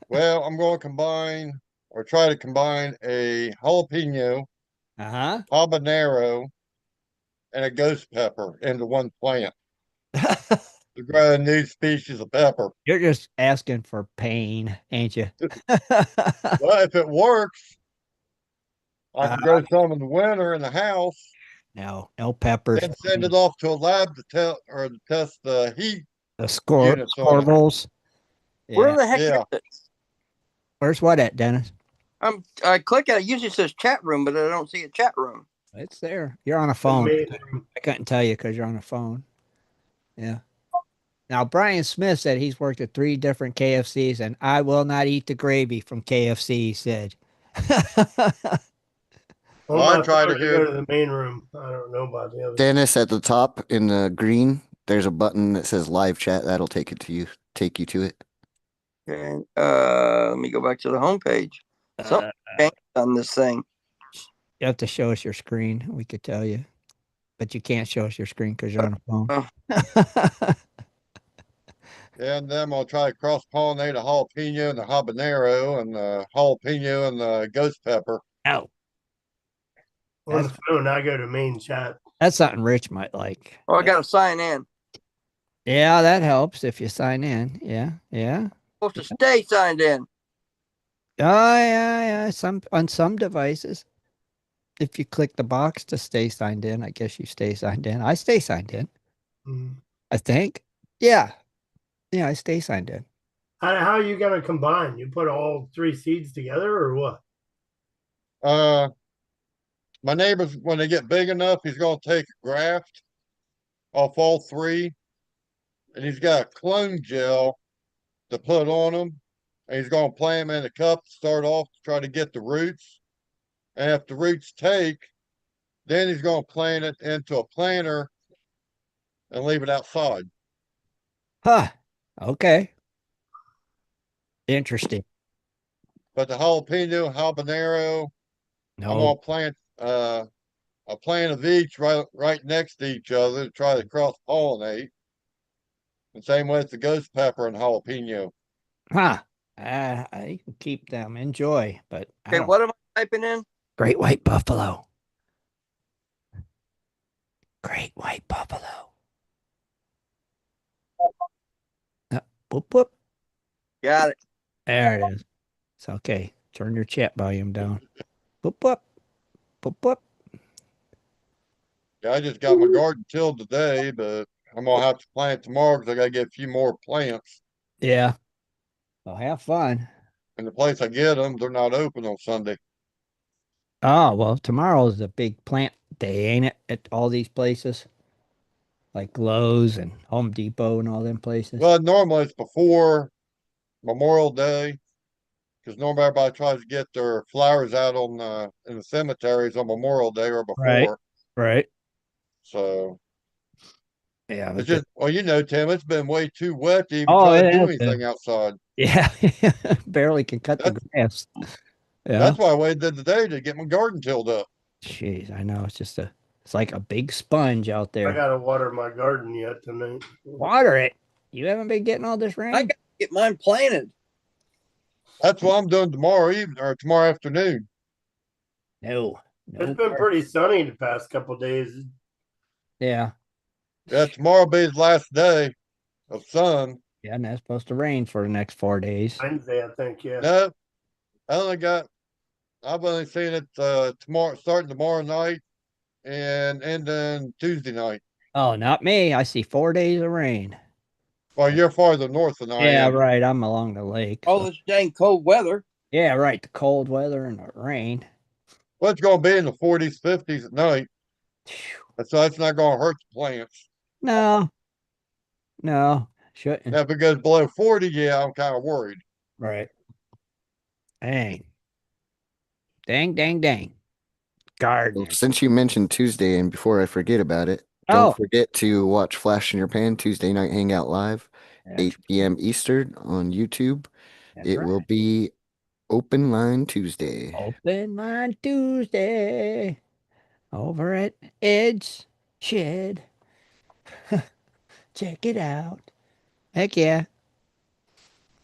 Well, I'm going to combine or try to combine a jalapeno, Uh-huh. habanero, and a ghost pepper into one plant to grow a new species of pepper. You're just asking for pain, ain't you? Well, if it works, I Uh, can grow some in the winter in the house, no peppers. then send it off to a lab to test the heat The units on it. scorvels. Where Yeah. the heck Yeah. is it? Where's what at, Dennis? I click at it. Usually it says chat room, but I don't see a chat room. It's there. You're on a phone. Main I couldn't tell you because you're on a phone. Yeah. Now, Brian Smith said he's worked at 3 different KFCs, and I will not eat the gravy from KFC, he said. Hold Well, I my tried phone to to hear- go to the main room. I don't know about the other. Dennis, at the top in the green, there's a button that says live chat. That'll take you to it. Okay. Let me go back to the homepage. Something changed on this thing. You have to show us your screen. We could tell you. But you can't show us your screen because you're on a phone. Yeah, and then I'll try to cross pollinate a jalapeno and the habanero and the jalapeno and the ghost pepper. Oh, On the phone, I go to main chat. that's something Rich might like. Oh, I got to sign in. Yeah, that helps if you sign in. Yeah. Supposed to stay signed in. Oh, yeah. On some devices, if you click the box to stay signed in, I guess you stay signed in. I stay signed in. Mhm. I think. Yeah, I stay signed in. How are you going to combine? You put all 3 seeds together or what? My neighbors, when they get big enough, he's going to take a graft off all 3, and he's got a clone gel to put on them, and he's going to plant them in a cup to start off to try to get the roots. And if the roots take, then he's going to plant it into a planter and leave it outside. Huh. Okay. Interesting. But the jalapeno, habanero, I'm No. gonna plant a plant of each right next to each other to try to cross pollinate. The same with the ghost pepper and jalapeno. Huh. I can keep them. Enjoy, but I Okay, don't. what am I typing in? Great white buffalo. Great white buffalo. Whoop, whoop. Got it. There it is. It's okay. Turn your chat volume down. Whoop, whoop. Whoop, whoop. Yeah, I just got my garden tilled today, but I'm gonna have to plant tomorrow because I gotta get a few more plants. Yeah. Well, have fun. And the place I get them, they're not open on Sunday. Oh, well, tomorrow's the big plant day, ain't it? At all these places, like Lowe's and Home Depot and all them places. Well, normally it's before Memorial Day because normally everybody tries to get their flowers out on in the cemeteries on Memorial Day or Right. before. Right. So Yeah. it's But just, well, Tim, it's been way too wet to even oh, try it to do has anything been. outside. Yeah. Barely can cut the That's grass. Yeah. that's why I waited today to get my garden tilled up. Jeez, I know. It's like a big sponge out I there. gotta water my garden yet tonight. Water it. You haven't been getting all this I rain? got to get mine planted. That's what I'm doing tomorrow evening or tomorrow afternoon. No. It's No. been pretty sunny the past couple of days. Yeah. Yeah, tomorrow will be the last day of sun. Yeah, and that's supposed to rain for the next 4 days. Wednesday, I think, yeah. No, I only got I've only seen it tomorrow, starting tomorrow night and ending Tuesday night. Oh, not me. I see 4 days of rain. Well, you're farther north than I Yeah, am. right. I'm along the lake. All So. this dang cold weather. Yeah, right. The cold weather and the rain. Well, it's going to be in the 40s, 50s at night. So that's not going to hurt the plants. No, no, shouldn't. Now, if it goes below 40, yeah, I'm kind of worried. Right. Dang. Dang, dang, dang. Well, Gardening. since you mentioned Tuesday, and before I forget about it, don't Oh, forget to watch Flash in Your Pan Tuesday Night Hangout Live, that's, 8 p.m. Eastern on YouTube. that's It right. will be Open Line Tuesday. Open Line Tuesday over at Ed's Shed. Check it out. Heck yeah.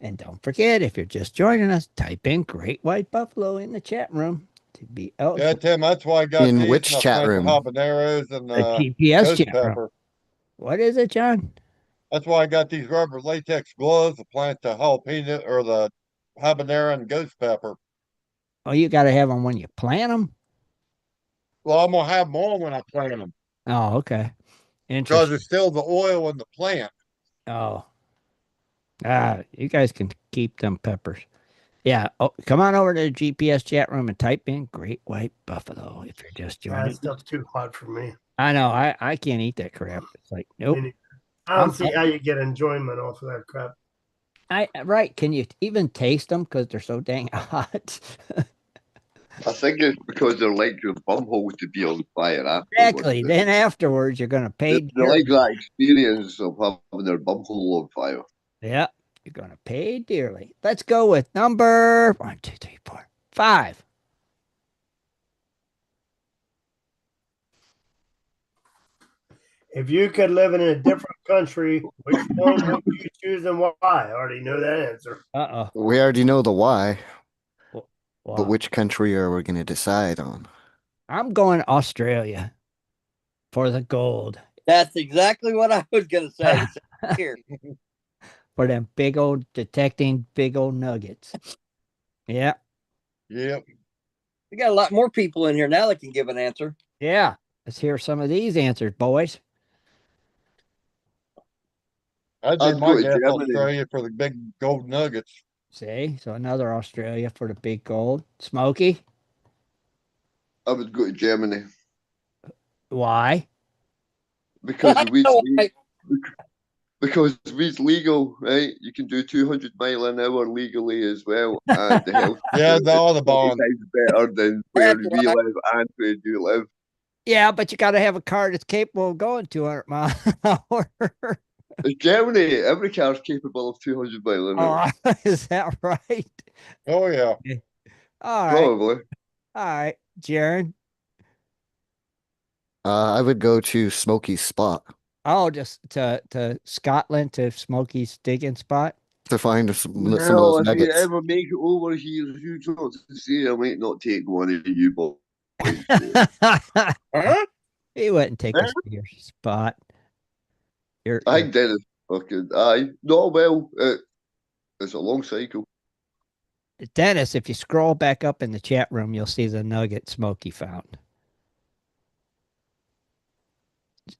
And don't forget, if you're just joining us, type in Great White Buffalo in the chat room to be Yeah, eligible. Tim, that's why I got In these which and I chat plant the room? habaneros and The GPS ghost chat room. pepper. What is it, John? That's why I got these rubber latex gloves to plant the jalapeno or the habanero and ghost pepper. Oh, you got to have them when you plant them? Well, I'm going to have them on when I plant them Oh, okay. because Interesting. there's still the oil in the plant. Oh, you guys can keep them peppers. Yeah. Oh, come on over to the GPS chat room and type in Great White Buffalo if you're just That joining. stuff's too hot for me. I know. I can't eat that crap. It's like, nope. I don't see how you get enjoyment off of that crap. Right. Can you even taste them because they're so dang hot? I think it's because they're like your bumhole to be on fire afterwards. Exactly. Then afterwards, you're going to pay They dearly. like that experience of having their bumhole on fire. Yeah. You're going to pay dearly. Let's go with number 1, 2, 3, 4, 5. If you could live in a different country, which one would you choose and why? I already know that answer. Uh-oh. We already know the why, Wow. but which country are we going to decide on? I'm going Australia for the gold. That's exactly what I was going to say. Here. For them big old detecting big old nuggets. Yeah. Yep. We got a lot more people in here now that can give an answer. Yeah. Let's hear some of these answers, boys. I'd I'd my go to guess Germany. Australia for the big gold nuggets. See? So another Australia for the big gold. Smokey? I would go to Germany Why? because weed's No, because weed's legal, right? You can do 200 mile an hour legally as well, and the health Yeah, the is 20 Audubon. times better than where That's we why. live and where you live. Yeah, but you got to have a car that's capable of going 200 miles an hour. In Germany, every car's capable of 200 mile an hour. Oh, is that right? Oh yeah. Okay. All right. Probably. All right, Jaron. I would go to Smoky Spot Oh, just to Scotland to Smokey's digging spot. to find some of Well, those if you nuggets. ever make it over here, you don't say I might not take one of you boys there. Huh? He wouldn't take Eh? us to your spot. I You're did it. Fucking aye. No, well, it's a long cycle. Dennis. If you scroll back up in the chat room, you'll see the nugget Smokey found.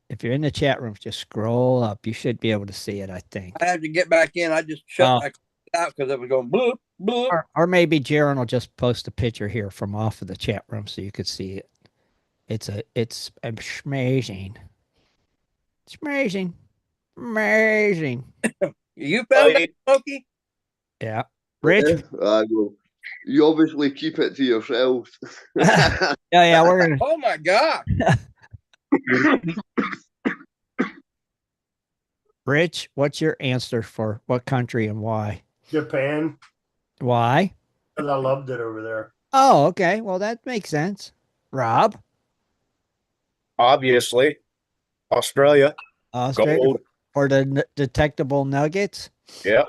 If you're in the chat room, just scroll up. You should be able to see it, I think. I had to get back in. I just shut Oh. my out because it was going bloop, bloop. Or maybe Jaron will just post a picture here from off of the chat room so you could see it. It's amazing. It's amazing. Amazing. You found that, Aye. Smokey? Yeah. Rich? Yeah, I will. You obviously keep it to yourself. Yeah, we're gonna Oh my God. Rich, what's your answer for what country and why? Japan, Why? because I loved it over there. Oh, okay. Well, that makes sense. Rob? Obviously, Australia. Australia Gold. for the detectable nuggets? Yeah.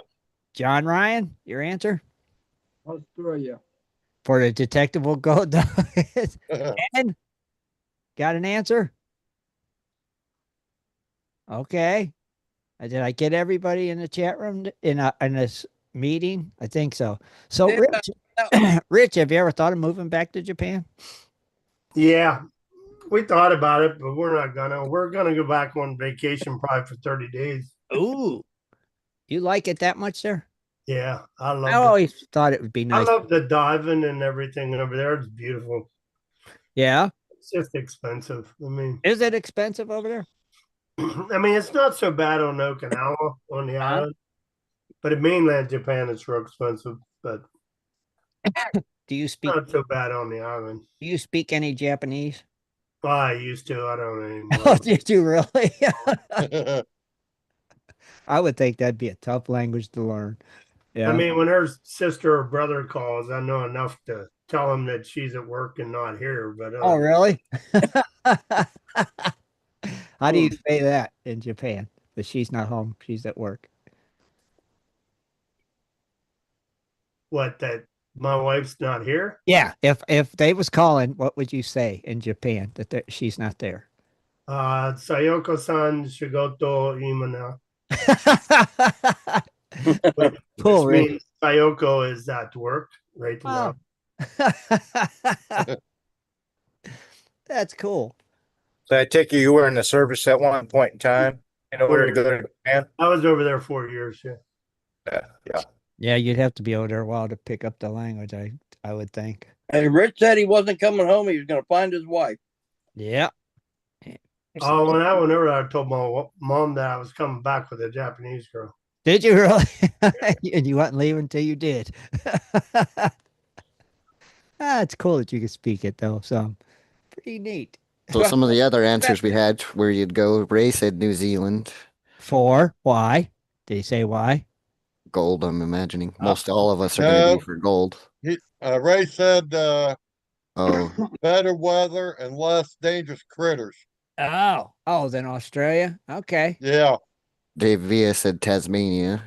John Ryan, your answer? Australia. For the detectable gold nuggets? And got an answer? Okay. Did I get everybody in the chat room in this meeting? I think so. So, Yeah. Rich, Rich, have you ever thought of moving back to Japan? Yeah, we thought about it, but we're not gonna. We're gonna go back on vacation probably for 30 days. Ooh, you like it that much there? Yeah, I I loved it. always thought it would be I nice. love the diving and everything over there. It's beautiful. Yeah. It's just expensive. I mean, Is it expensive over there? it's not so bad on Okinawa on the island, but in mainland Japan, it's real expensive. But Do you speak not so bad on the island. do you speak any Japanese? Well, I used to. I don't Oh, anymore. did you really? I would think that'd be a tough language to learn. Yeah. I mean, when her sister or brother calls, I know enough to tell them that she's at work and not here. But Oh, really? How do you Hmm. say that in Japan? That she's not home, she's at work. what, that my wife's not here? Yeah. If they was calling, what would you say in Japan that she's not there? Sayoko-san shigoto imana, which Cool, Rich. means Sayoko is at work right now. Oh. That's cool. So I take you were in the service at one point in time in order to go to Japan. I was over there 4 years. Yeah. Yeah. Yeah, you'd have to be over there a while to pick up the language, I would think. And Rich said he wasn't coming home. He was going to find his wife. Yeah. Oh, when I went over there, I told my mom that I was coming back with a Japanese girl. Did you really? And you wouldn't leave until you did. It's cool that you can speak it though. So pretty neat. So some of the other answers we had where you'd go, Ray said New Zealand. For why? Did he say why? Gold, I'm imagining. Most all of us are going to No, be for gold. Ray said Oh, better weather and less dangerous critters. Oh, then Australia. Okay. Yeah. Dave Villa said Tasmania.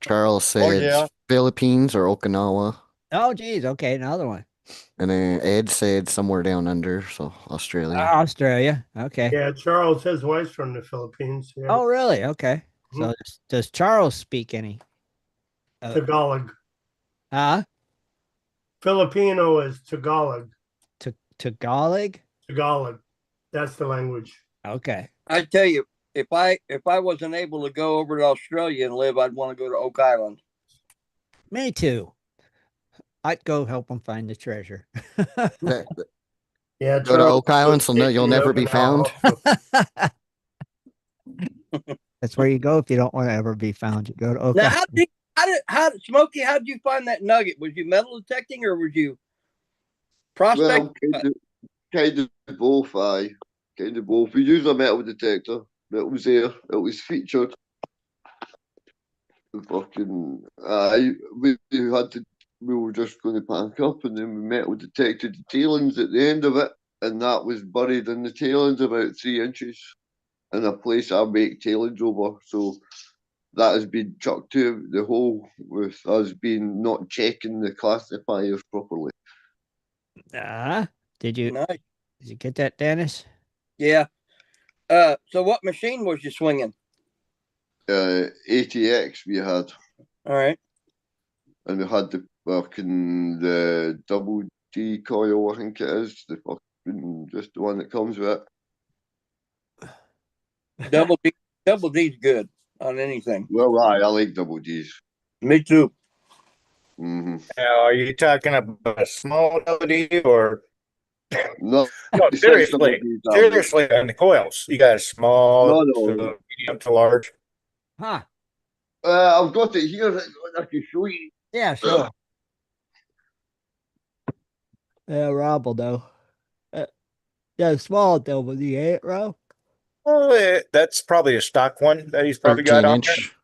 Charles Oh said yeah. Philippines or Okinawa. Oh, geez. Okay, another one. And then Ed said somewhere down under, so Australia. Australia. Okay. Yeah, Charles, his wife's from the Philippines. Yeah. Oh, really? Okay. So does Charles speak any? Tagalog. Huh? Filipino is Tagalog. Tagalog? Tagalog. That's the language. Okay. I tell you, if I wasn't able to go over to Australia and live, I'd want to go to Oak Island. Me too. I'd go help them find the treasure. Yeah, Go to Oak Island, so no, you'll never be Okinawa found. also. That's where you go if you don't want to ever be found. You go to Oak Now, Island. Smokey, how did you find that nugget? Was you metal detecting or was you prospect? Well, Kind of both, aye. Kind of both. We used a metal detector. It was there. It was featured. Fucking, aye. We had to. We were just going to pack up, and then we metal detected the tailings at the end of it, and that was buried in the tailings about 3 inches in a place I make tailings over. So that has been chucked to the hole with us being not checking the classifiers properly. Did you Nice. did you get that, Dennis? Yeah. So what machine was you swinging? ATX we had, All right. and we had the double D coil, I think it is, the fucking just the one that comes with it. Double D. Double D's good on anything. Well, I like double Ds. Me too. Mm-hmm. Now, are you talking about a small LED or No, no? it's like double Seriously, Ds. seriously, on the coils, you got a small No. to medium to large. Huh? I've got it here. I can show you. Yeah, sure. Yeah, Rob will know. Yeah, small WD8, Rob. Well, that's probably a stock one that he's probably got 13 on there. inch.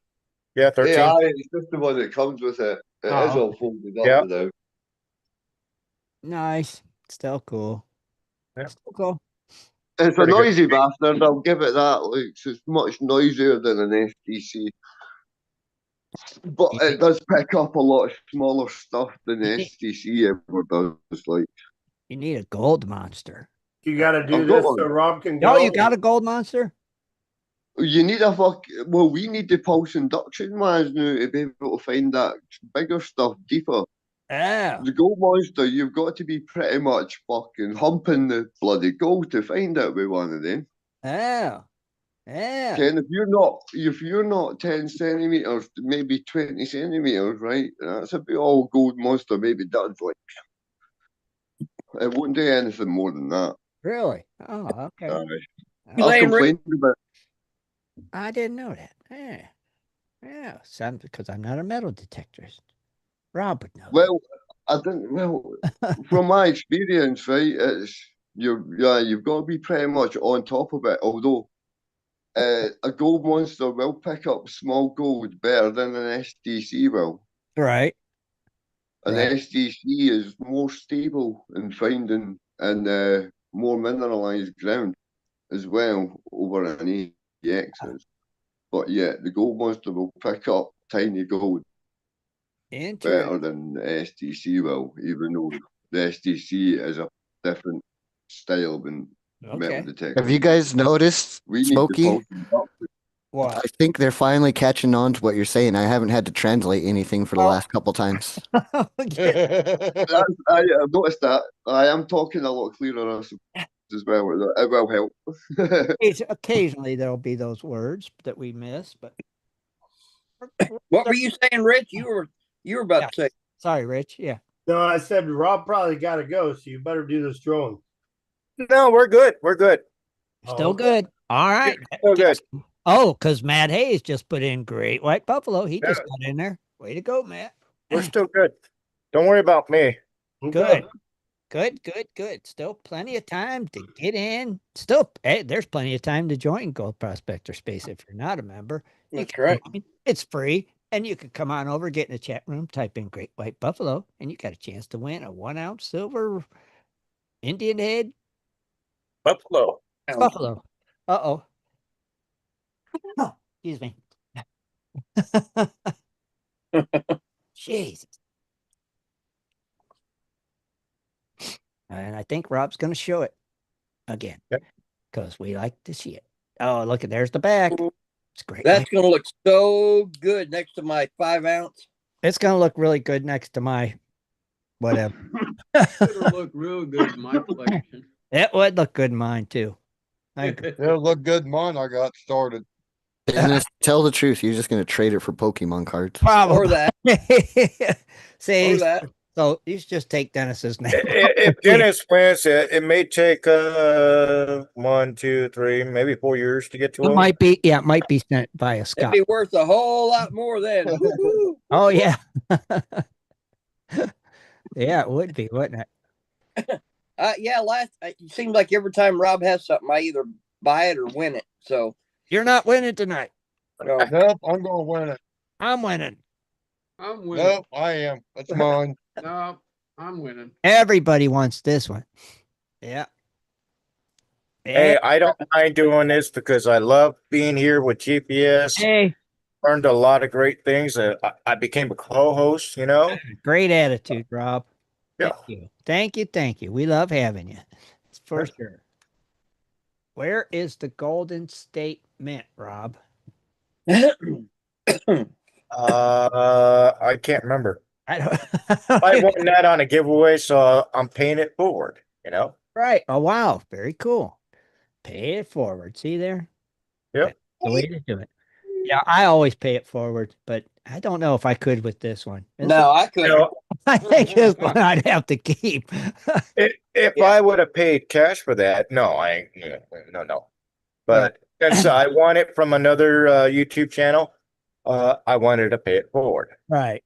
Yeah, 13. Yeah, it's just the one that comes with it. It is all folded up Yeah. without. Nice. Still cool. Yeah. Still cool. It's a Pretty good. noisy bastard. I'll give it that. Like, it's much noisier than an SDC, but it does pick up a lot of smaller stuff than the SDC ever does. Like, You need a gold monster. You got to do I've got this one. so Rob can go. Oh, you got a gold monster? You need well, we need the pulse induction ones now to be able to find that bigger stuff deeper. Oh. The gold monster, you've got to be pretty much fucking humping the bloody gold to find it with one of them. Oh. Yeah. Ken, if you're not 10 centimeters, maybe 20 centimeters, right? That's a bit all gold monster maybe does. Like, it won't do anything more than that. Really? Oh, okay. I've complained about. I didn't know that. Yeah. Yeah. Because I'm not a metal detector. Rob would know. Well, I didn't. Well, from my experience, right, you've got to be pretty much on top of it. Although a gold monster will pick up small gold better than an SDC will. Right. An SDC is more stable in finding and more mineralized ground as well over an ATX. But yeah, the gold monster will pick up tiny gold better than the SDC will, even though the SDC is a different style than metal detector. Have you guys noticed, We need Smokey? What? I think they're finally catching on to what you're saying. I haven't had to translate anything for the last couple times. I've noticed that. I am talking a lot clearer as well. It will help. Occasionally there'll be those words that we miss, but what were you saying, Rich? You were about to say. Sorry, Rich. Yeah. No, I said Rob probably got to go, so you better do this drawing. No, we're good. We're good. Still good. All right. Still good. Oh, because Matt Hayes just put in Great White Buffalo. He just got in there. Way to go, Matt. We're still good. Don't worry about me. Good. Good. Still plenty of time to get in. Still, hey, there's plenty of time to join Gold Prospector Space if you're not a member. That's right. It's free, and you could come on over, get in the chat room, type in Great White Buffalo, and you got a chance to win a 1 ounce silver Indian head Buffalo. buffalo. Uh-oh. Oh, excuse me. Jesus. And I think Rob's going to show it again because we like to see it. Oh, look, there's the back. It's great. That's going to look so good next to my 5 ounce. It's going to look really good next to my whatever. It'll look real good in my collection. It would look good in mine, too. It'll look good in mine. I got started. Dennis, tell the truth. You're just going to trade it for Pokemon cards. Probably. Or that. See, Or that. So you should just take Dennis's name. If Dennis wins, it may take 1, 2, 3, maybe 4 years to get to It him. might be, it might be sent by a Scott. It'd be worth a whole lot more then. Oh, yeah. Yeah, it would be, wouldn't it? Yeah, it seems like every time Rob has something, I either buy it or win it. So You're not winning tonight. no. Nope, I'm gonna win it. I'm winning. I'm winning. Nope, I am. That's mine. No, I'm winning. Everybody wants this one. Yeah. Hey, I don't mind doing this because I love being here with GPS. Hey, Learned a lot of great things. I became a co-host, you know? great attitude, Rob. Yeah. Thank you. Thank you. Thank you. We love having you. For sure. Where is the Golden State Mint, Rob? I can't remember. I don't. I won that on a giveaway, so I'm paying it forward, you know? Right. Oh, wow. Very cool. Pay it forward. See there? Yep. That's the way to do it. Yeah, I always pay it forward, but I don't know if I could with this one. No, I You couldn't. know, I think this one I'd have to keep. if Yeah. I would have paid cash for that, no, I ain't, no. But since I won it from another YouTube channel, I wanted to pay it forward. Right.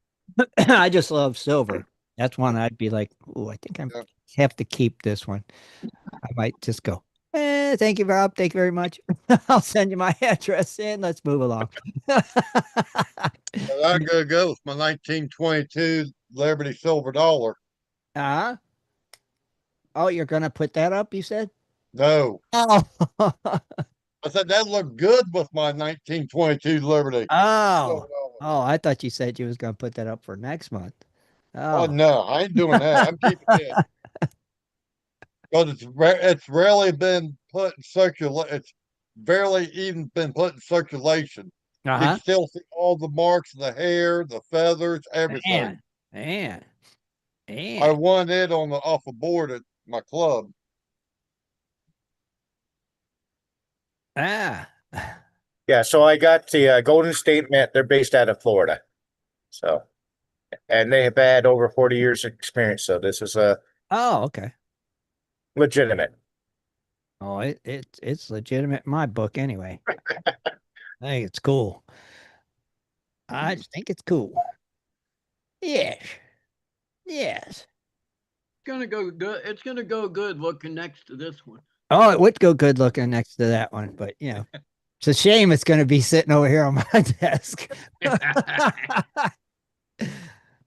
I just love silver. That's one I'd be like, oh, I think I Yep. have to keep this one. I might just go, thank you, Rob. Thank you very much. I'll send you my address and let's move along. But I gotta go with my 1922 Liberty silver dollar. Uh-huh. Oh, you're gonna put that up, you said? No, Oh. I said that looked good with my 1922 Liberty. Oh. Silver dollar. Oh, I thought you said you was gonna put that up for next month. Oh Oh. no, I ain't doing that. I'm keeping it because it's rarely been put in circulation. It's barely even been put in circulation. You can Uh-huh. still see all the marks, the hair, the feathers, everything. Man. I won it on the off a board at my club. Ah. Yeah, so I got the Golden State Mint. They're based out of Florida. So, and they have had over 40 years of experience. So this is Oh, okay. legitimate. Oh, it's legitimate in my book anyway. I think it's cool. I just think it's cool. Yes. Yes. Gonna go good. It's gonna go good looking next to this one. Oh, it would go good looking next to that one, but it's a shame it's going to be sitting over here on my desk.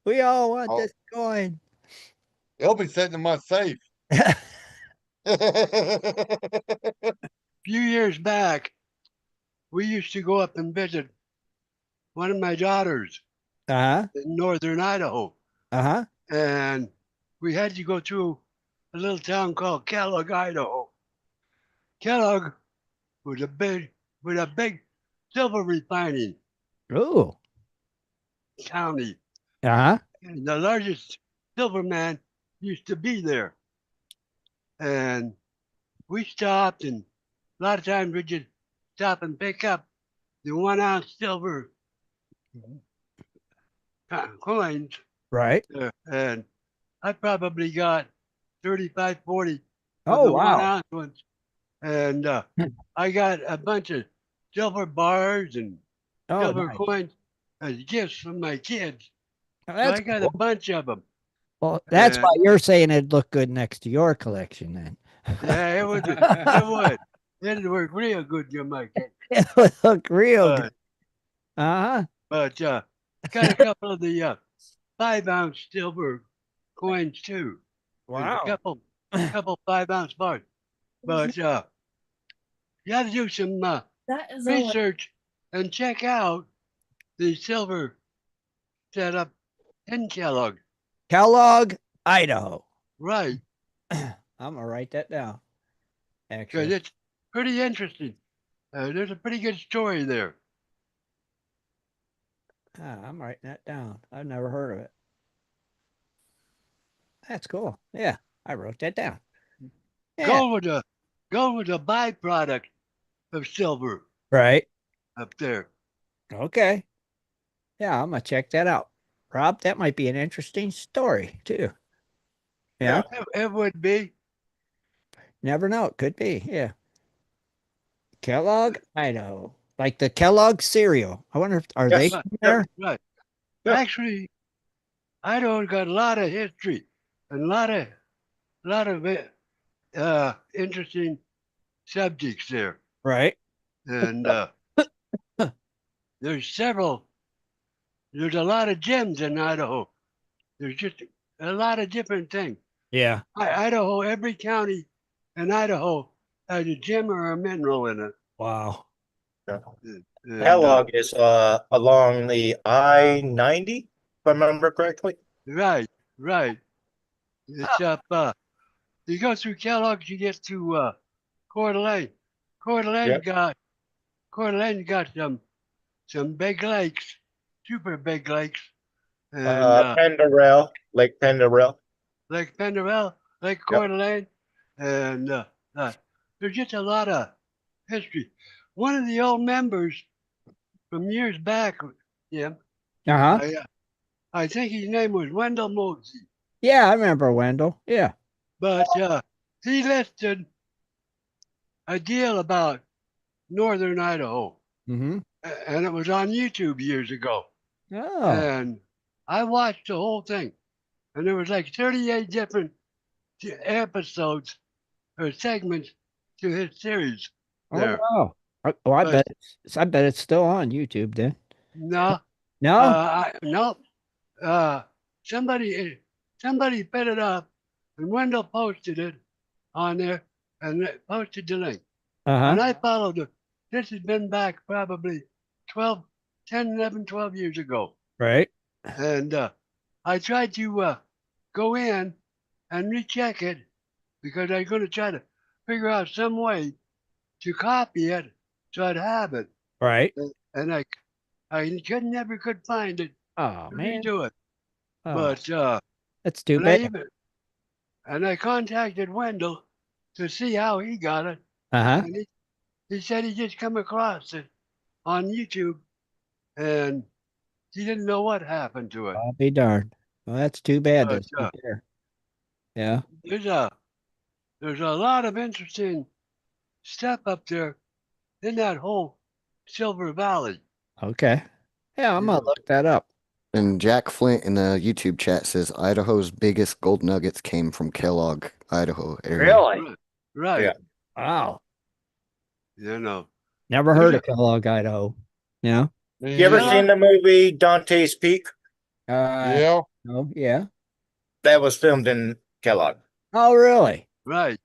We all want this coin. It'll be sitting in my safe. A few years back, we used to go up and visit one of my daughters Uh-huh. in northern Idaho. Uh-huh. And we had to go through a little town called Kellogg, Idaho. Kellogg was a big silver refining Ooh. county. Uh-huh. And the largest silver man used to be there. And we stopped, and a lot of times we just stop and pick up the 1 ounce silver coins. Right. And I probably got 35, 40 of Oh, the 1 wow. ounce ones. And I got a bunch of silver bars and Oh, silver nice. coins as gifts from my kids. Oh, So that's I got cool. a bunch of them. Well, that's And why you're saying it'd look good next to your collection then. yeah, it would. It would. It'd work real good, you might get. It would look real good. Uh-huh. But got a couple of the 5 ounce silver coins too. And Wow. a couple 5 ounce bars. But you have to do some research and check out the silver setup in Kellogg. Kellogg, Idaho. Right. I'm gonna write that down. Because Actually. it's pretty interesting. There's a pretty good story there. I'm writing that down. I've never heard of it. That's cool. Yeah, I wrote that down. Yeah. Gold was a byproduct of silver Right. up there. Okay. Yeah, I'm gonna check that out. Rob, that might be an interesting story too. Yeah. It would be. Never know. It could be. Yeah. Kellogg, Idaho. Like the Kellogg cereal. I wonder if are they Right, from there? right. Yeah. Actually, Idaho's got a lot of history and a lot of interesting subjects there. Right. And there's several, there's a lot of gems in Idaho. There's just a lot of different things. Yeah. Idaho, every county in Idaho has a gem or a mineral in it. Wow. And, Kellogg is along the I-90, if I remember correctly. right, right. It's up. You go through Kellogg's, you get to Coeur d'Alene. Coeur d'Alene Yep. got Coeur d'Alene got some big lakes, super big lakes, and Penderell, Lake Penderell. Lake Penderell, Lake Coeur d'Alene, and there's just a lot of history. One of the old members from years back, yeah, Uh-huh. I think his name was Wendell Mosey, Yeah, I remember Wendell. Yeah. but he listed a deal about northern Idaho, Mm-hmm. and it was on YouTube years ago. Oh. And I watched the whole thing, and there was like 38 different episodes or segments to his series there. Oh wow. Oh, I bet it's still on YouTube then. No, No? no. Somebody put it up, and Wendell posted it on there, and it posted the link. Uh-huh. And I followed it. This has been back probably 12, 10, 11, 12 years ago. Right. And I tried to go in and recheck it because I'm going to try to figure out some way to copy it so I'd have it. Right. And I never could find it Oh to man. redo it. Oh, But that's too and I bad. even and I contacted Wendell to see how he got it. Uh-huh. And he said he just come across it on YouTube and he didn't know what happened to it. I'll be darned. Well, that's too bad. But That's not there. Yeah. there's a lot of interesting stuff up there in that whole Silver Valley. Okay. Yeah, I'm gonna look that up. And Jack Flint in the YouTube chat says Idaho's biggest gold nuggets came from Kellogg, Idaho area. Really? Right. Yeah. Wow. You know. Never heard of Kellogg, Idaho. Yeah. You ever seen the movie Dante's Peak? Yeah. Oh, yeah. That was filmed in Kellogg. Oh, really? Right.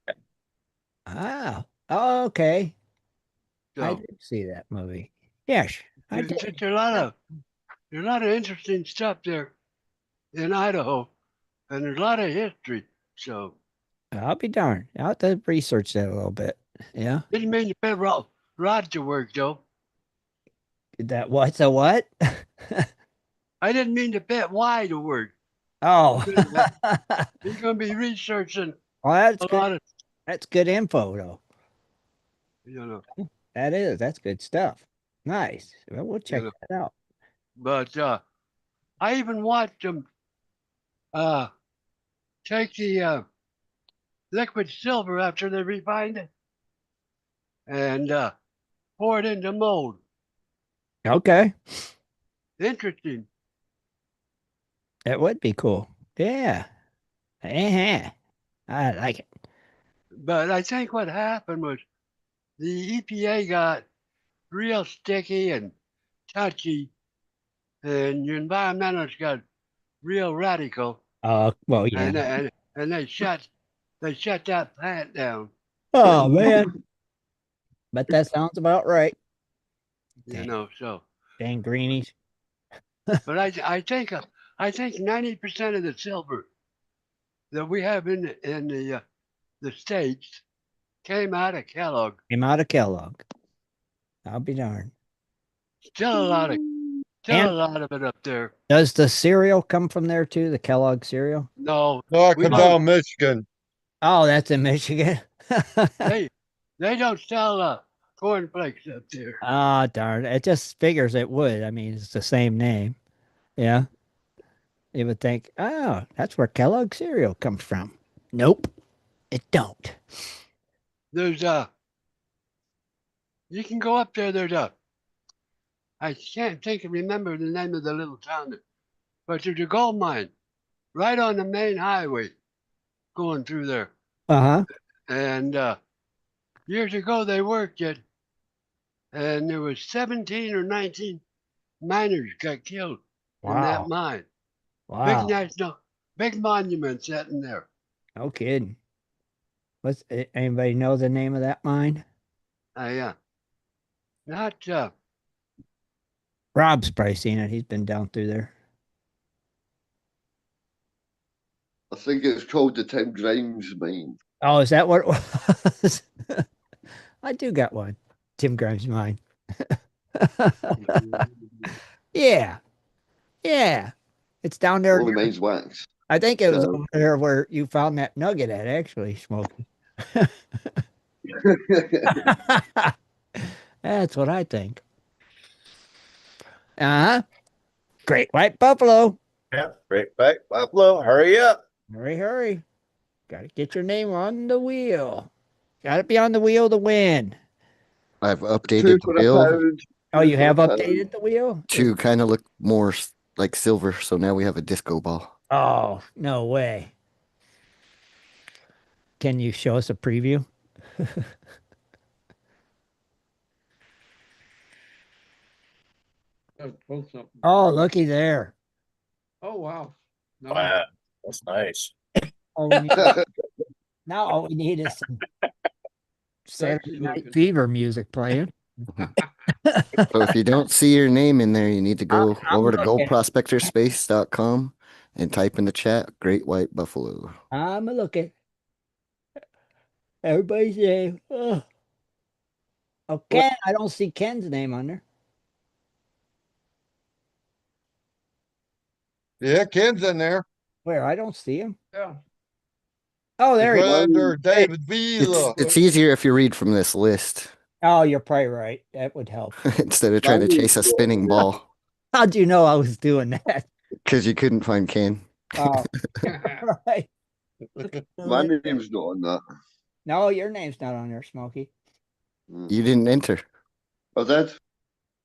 Ah. Oh, okay. I So did see that movie. Yes, I there's did. just a lot of interesting stuff there in Idaho, and there's a lot of history. So I'll be darned. I'll have to research that a little bit. Yeah. didn't mean to put Rod to work though. That what's a what? I didn't mean to put Y to work. Oh. He's going to be researching Well, that's a good. lot of, That's good info, though. you know. That is. That's good stuff. Nice. Well, we'll check Yeah. that out. But I even watched them take the liquid silver after they refined it and pour it into mold. Okay. Interesting. That would be cool. Yeah. Uh-huh. I like it. But I think what happened was the EPA got real sticky and touchy, and your environmentalists got real radical, Well, yeah. and they shut that plant down. Oh, man. But that sounds about right. You know, so. Dang greenies. But I think 90% of the silver that we have in the states came out of Kellogg. Came out of Kellogg. I'll be darned. Still a lot of it up there. Does the cereal come from there too? The Kellogg cereal? No, No, it we comes don't. out of Michigan. Oh, that's in Michigan. They don't sell cornflakes up there. Ah, darn. It just figures it would. I mean, it's the same name. Yeah. You would think, oh, that's where Kellogg cereal comes from. Nope, it don't. There's you can go up there. I can't remember the name of the little town, but there's a gold mine right on the main highway going through there. Uh-huh. And years ago they worked it, and there was 17 or 19 miners got killed in that Wow. mine. Wow. Big monument sitting there. No kidding. Anybody know the name of that mine? Yeah. Not Rob's probably seen it. He's been down through there. I think it's called the Tim Grimes mine. Oh, is that what it was? I do got one. Tim Grimes mine. Yeah. Yeah. It's down there. Only mine's wax. I think it was So- over there where you found that nugget at, actually, Smokey. That's what I think. Uh-huh. Great White Buffalo. Yeah, great back Buffalo. Hurry up. Hurry, hurry. Got to get your name on the wheel. Got to be on the wheel to win. I've Two updated the for a wheel pound. Oh, you have Pound. updated the wheel? to kind of look more like silver, so now we have a disco ball. Oh, no way. Can you show us a preview? Post something. Oh, looky there. Oh, wow. No. Wow, that's nice. All we need, now all we need is some Saturday Sexy Night looking. Fever music playing. So if you don't see your name in there, you need to go I'm over to looking. goldprospectorspace.com and type in the chat Great White Buffalo. I'm a looking. Everybody's name. Oh, Ken. I don't see Ken's name on there. Yeah, Ken's in there. Where? I don't see him. Yeah. Oh, there he Right is. under David It's Vila. it's easier if you read from this list Oh, you're probably right. That would help. instead of trying to chase a spinning ball How'd you know I was doing that? because you couldn't find Ken. Oh, right. My name's not on that. No, your name's not on there, Smokey. You didn't enter. I did.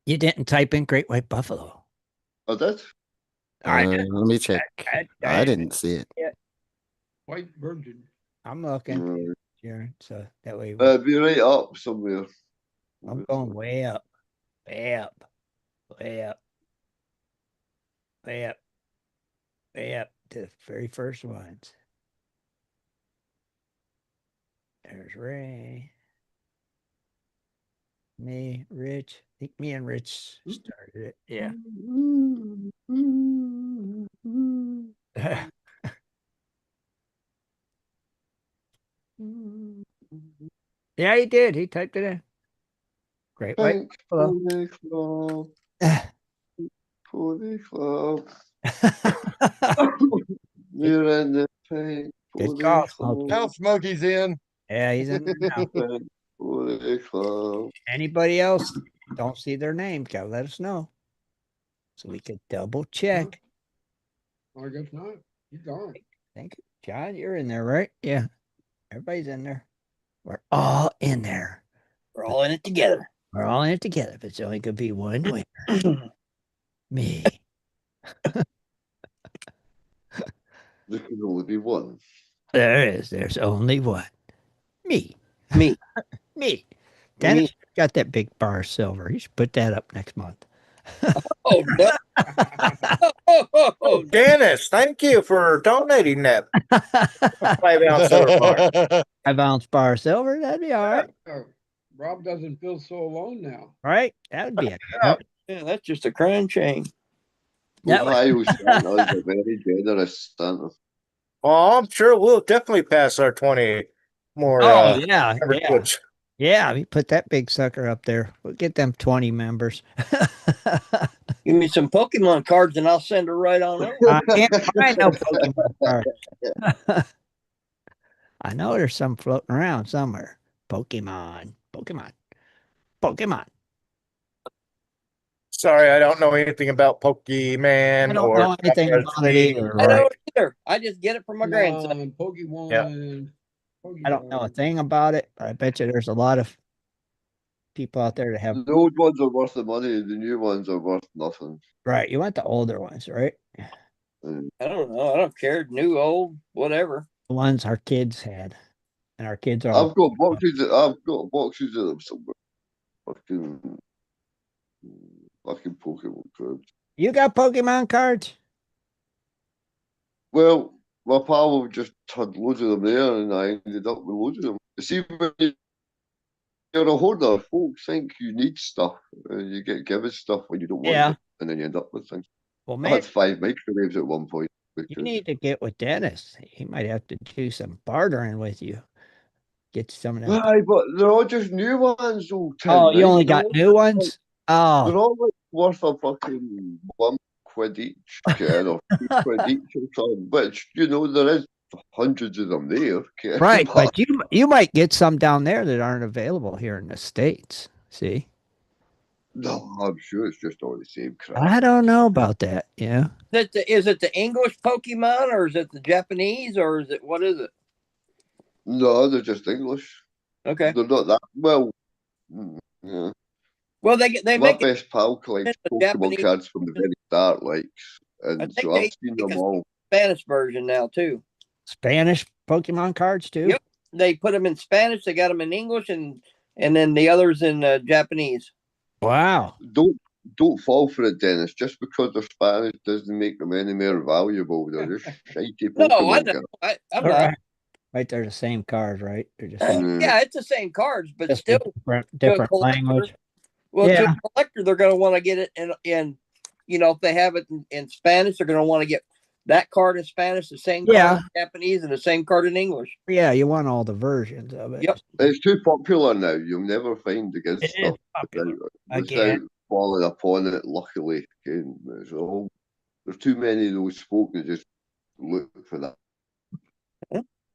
You didn't type in Great White Buffalo. I did. Let me check. I didn't see it. White virgin. I'm looking, Right. Sharon. So that way Be right up somewhere. I'm going way up, way up, way up, way up, way up to the very first ones. There's Ray. Me, Rich. I think me and Rich started it. Yeah. Yeah, he did. He typed it in. Great White Pink Buffalo. Pony Club. Pony Club. You're in the pink Good Pony call, Club. Smokey. Now Smokey's in. Yeah, he's in there now. Pink Pony Club. Anybody else don't see their name, gotta let us know. So we could double check. I guess not. He's gone. Thank you. John, you're in there, right? Yeah. Everybody's in there. We're all in there. We're all in it together. We're all in it together, but it's only gonna be one winner. Me. There can only be one. There is. There's only one. Me. Me. Me. Dennis got that big bar of silver. You should put that up next month. Oh, no. Oh, Dennis, thank you for donating that 5-ounce silver bar. 5-ounce bar of silver. That'd be all right. Rob doesn't feel so alone now. Right? That would be it. Yeah, that's just a crown chain. That would- Ohio Santa is a very generous Santa. Oh, I'm sure we'll definitely pass our 20 more. Oh, yeah. member Yeah. clips. Yeah. We put that big sucker up there. We'll get them 20 members. Give me some Pokemon cards and I'll send her right on over. I can't find no Pokemon cards. I know there's some floating around somewhere. Pokemon. Pokemon. Sorry, I don't know anything about Pokemon I don't or know anything about it either. I Right? don't either. I just get it from my grandson. Pokemon. Yeah. I don't know a thing about it, but I bet you there's a lot of people out there that have. The old ones are worth the money, the new ones are worth nothing. Right. You want the older ones, right? Mm. I don't know. I don't care. New, old, whatever. The ones our kids had. and our kids are all. I've got boxes of them somewhere. Fucking Pokemon cards. You got Pokemon cards? Well, my pal just had loads of them there, and I ended up with loads of them. See, when you're a hoarder, folks think you need stuff, and you get given stuff when you don't want Yeah. it, and then you end up with things. Well, I man, had 5 microwaves at one point. you Because, need to get with Dennis. He might have to do some bartering with you. Get some of them. aye, but they're all just new ones, though, Tim, Oh, you right? only They're got all new like, ones? they're Oh, all like worth a fucking £1 each, kid, or £2 each or something. Which, there is hundreds of them there, kid. right. But But you might get some down there that aren't available here in the States. See? no, I'm sure it's just all the same crap. I don't know about that. Yeah. Is it the English Pokemon or is it the Japanese or is it what is it? No, they're just English. Okay. They're not that well. Yeah. Well, they My make it best pal in collects the Pokemon Japanese. cards from the very start, I and think so I've they seen make them a all. Spanish version now too. Spanish Pokemon cards too? Yep. They put them in Spanish. They got them in English and then the others in Japanese. Wow. Don't fall for it, Dennis. Just because they're Spanish doesn't make them any more valuable. They're just shitey No, I Pokemon know. cards. I'm All not. right. Right, they're the same cards, right? They're just Yeah, it's the same cards, but just a still different to a different collector. language. Well, to Yeah. a collector, they're going to want to get it in if they have it in Spanish, they're going to want to get that card in Spanish, the same card Yeah. in Japanese, and the same card in English. Yeah, you want all the versions of it. Yep. It's too popular now. You'll never find the good It is stuff popular. without Again. falling upon it. Luckily, again, there's too many of those folk that just look for that.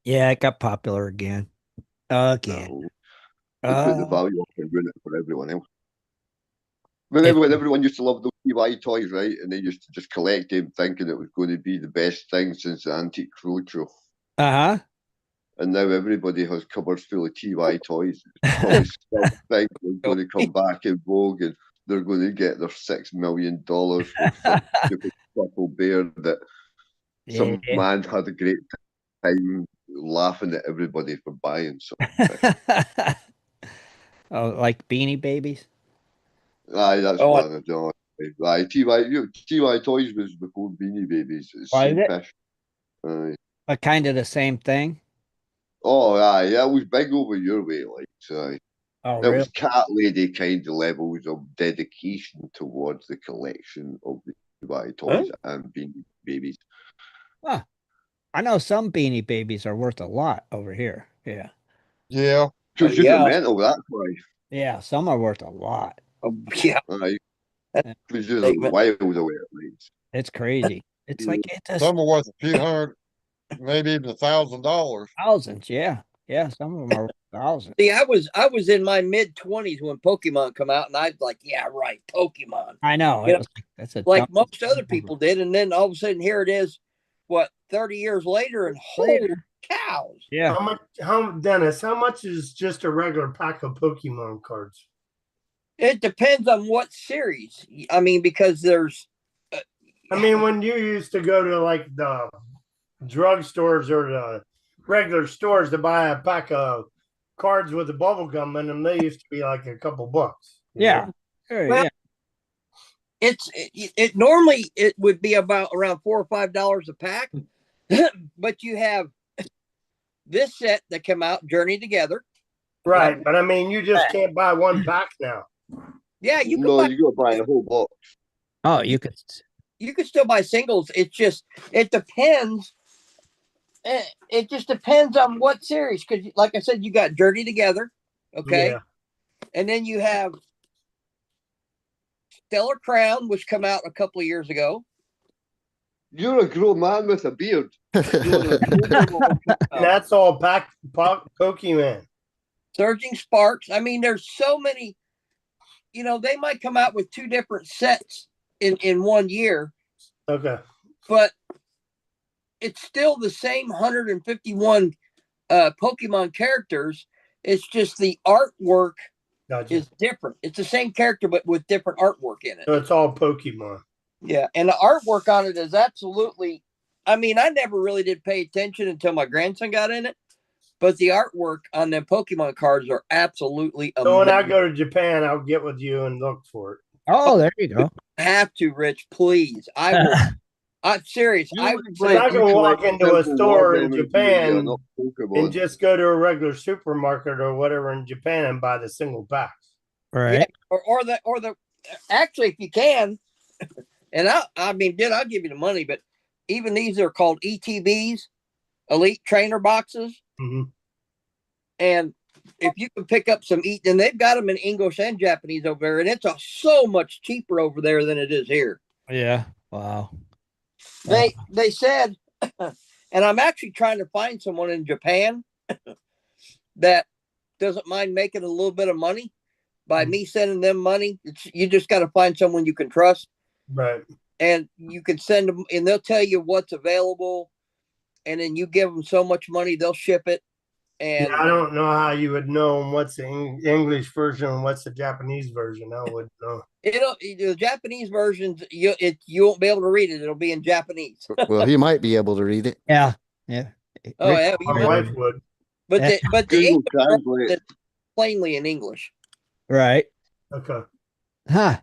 Yeah, it got popular again. Again. They put the value up and ruin it for everyone else. If- When everyone used to love those TY toys, right? And they used to just collect them thinking it was going to be the best thing since the Antique Roadshow. Uh-huh. And now everybody has cupboards full of TY toys. Probably still think they're going to come back in vogue and they're going to get their $6 million for some stupid purple bear that some Yeah. man had a great time laughing at everybody for buying. So, Oh, like Beanie Babies? aye, that's Oh, one of them. Aye, TY Toys was before Beanie Babies. It's Why is same it? fish. Aye. But kind of the same thing. Oh, aye, that was big over your way, like, so aye. Oh, It really? was cat lady kind of levels of dedication towards the collection of the TY toys and Beanie Babies. Huh. I know some Beanie Babies are worth a lot over here. Yeah. Yeah. Because you're mental, that's why. Yeah, some are worth a lot. Yeah. Aye. That's Because you're statement. wild the way it reads. It's crazy. It's like it's a Some are worth a few hundred, maybe even $1,000. thousands. Yeah. Yeah. Some of them are thousands. See, I was in my mid-20s when Pokemon come out, and I was like, yeah, right, Pokemon. I know. You know, It was that's a like dumb- most other people did, and then all of a sudden here it is, 30 years later, and holy cows. Yeah. Dennis, how much is just a regular pack of Pokemon cards? It depends on what series. I mean, because there's I mean, when you used to go to like the drugstores or the regular stores to buy a pack of cards with the bubble gum in them, they used to be like a couple bucks. Yeah. Well, it normally it would be about around $4 or $5 a pack, but you have this set that come out, Journey Together. Right, but I mean, you just can't buy one pack now. Yeah, you can No, buy, you got to buy a whole box. Oh, you could. you can still buy singles. It's just it depends. It just depends on what series. Because, like I said, you got Journey Together, okay, Yeah. and then you have Stellar Crown, which come out a couple of years ago. You're a grown man with a beard. That's all Pokemon. Surging Sparks. I mean, there's so many. They might come out with two different sets in 1 year. Okay. But it's still the same 151 Pokemon characters. It's just the artwork is different. It's the same character, but with different artwork in it. So it's all Pokemon. Yeah, and the artwork on it is absolutely. I mean, I never really did pay attention until my grandson got in it, but the artwork on them Pokemon cards are absolutely So when I amazing. go to Japan, I'll get with you and look for it. Oh, there you go. Have to, Rich, please. I will. I'm serious. You I look would So say I like you can walk collect into a simple war store in memorabilia, Japan not and Pokemon. just go to a regular supermarket or whatever in Japan and buy the single packs. Right. or the actually, if you can, and I mean, dude, I'll give you the money, but even these are called ETBs, Elite Trainer Boxes, Mhm. and if you can pick up some and they've got them in English and Japanese over there, and it's so much cheaper over there than it is here. Yeah. Wow. They said, and I'm actually trying to find someone in Japan that doesn't mind making a little bit of money by me sending them money. You just got to find someone you can trust, Right. and you can send them, and they'll tell you what's available, and then you give them so much money, they'll ship it. And Yeah, I don't know how you would know what's the English version and what's the Japanese version. I wouldn't know. the Japanese versions, you won't be able to read it. It'll be in Japanese. Well, he might be able to read it. Yeah. Yeah. Oh, yeah, My wife would. But Yeah. the Google English Translate. is plainly in English. Right. Okay. Huh.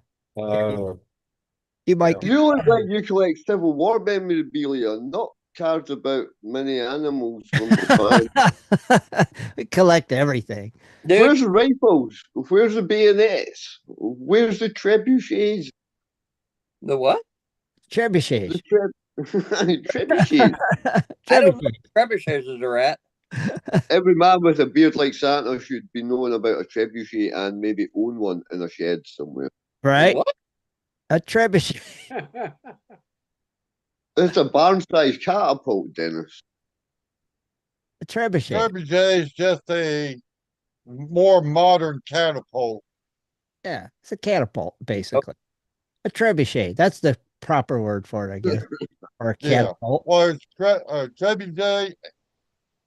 You might. You look like you collect Civil War memorabilia, not cards about mini animals from Japan. We collect everything. Dude, Where's the rifles? Where's the bayonets? Where's the trebuchets? the what? Trebuchets. The trebuchets. I don't know Trebuchets. where trebuchets are at. Every man with a beard like Santa should be knowing about a trebuchet and maybe own one in a shed somewhere. Right. What? A trebuchet. It's a barn-sized catapult, Dennis. A trebuchet. Trebuchet is just a more modern catapult. Yeah. It's a catapult, basically. A trebuchet. That's the proper word for it, I guess. Or a Yeah. catapult. Well, it's trebuchet,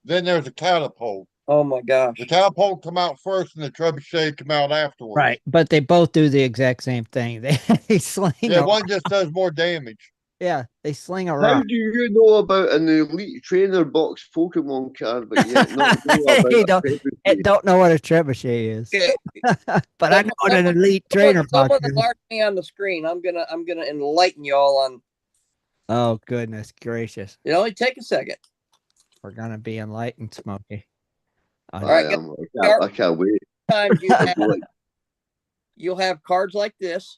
then there's a catapult. Oh my gosh. The catapult come out first and the trebuchet come out afterwards. Right. But they both do the exact same thing. They sling Yeah, a one just does more damage. Yeah, they sling a How rock. do you know about an elite trainer box Pokemon card, but yet not know about You a I trebuchet? don't know what a trebuchet is. Okay. But I know what an elite trainer box Someone is. enlarge me on the screen. I'm gonna enlighten y'all on. Oh, goodness gracious. It only take a second. We're going to be enlightened, Smokey. All right, I am. I can't wait. times you'll have cards like this,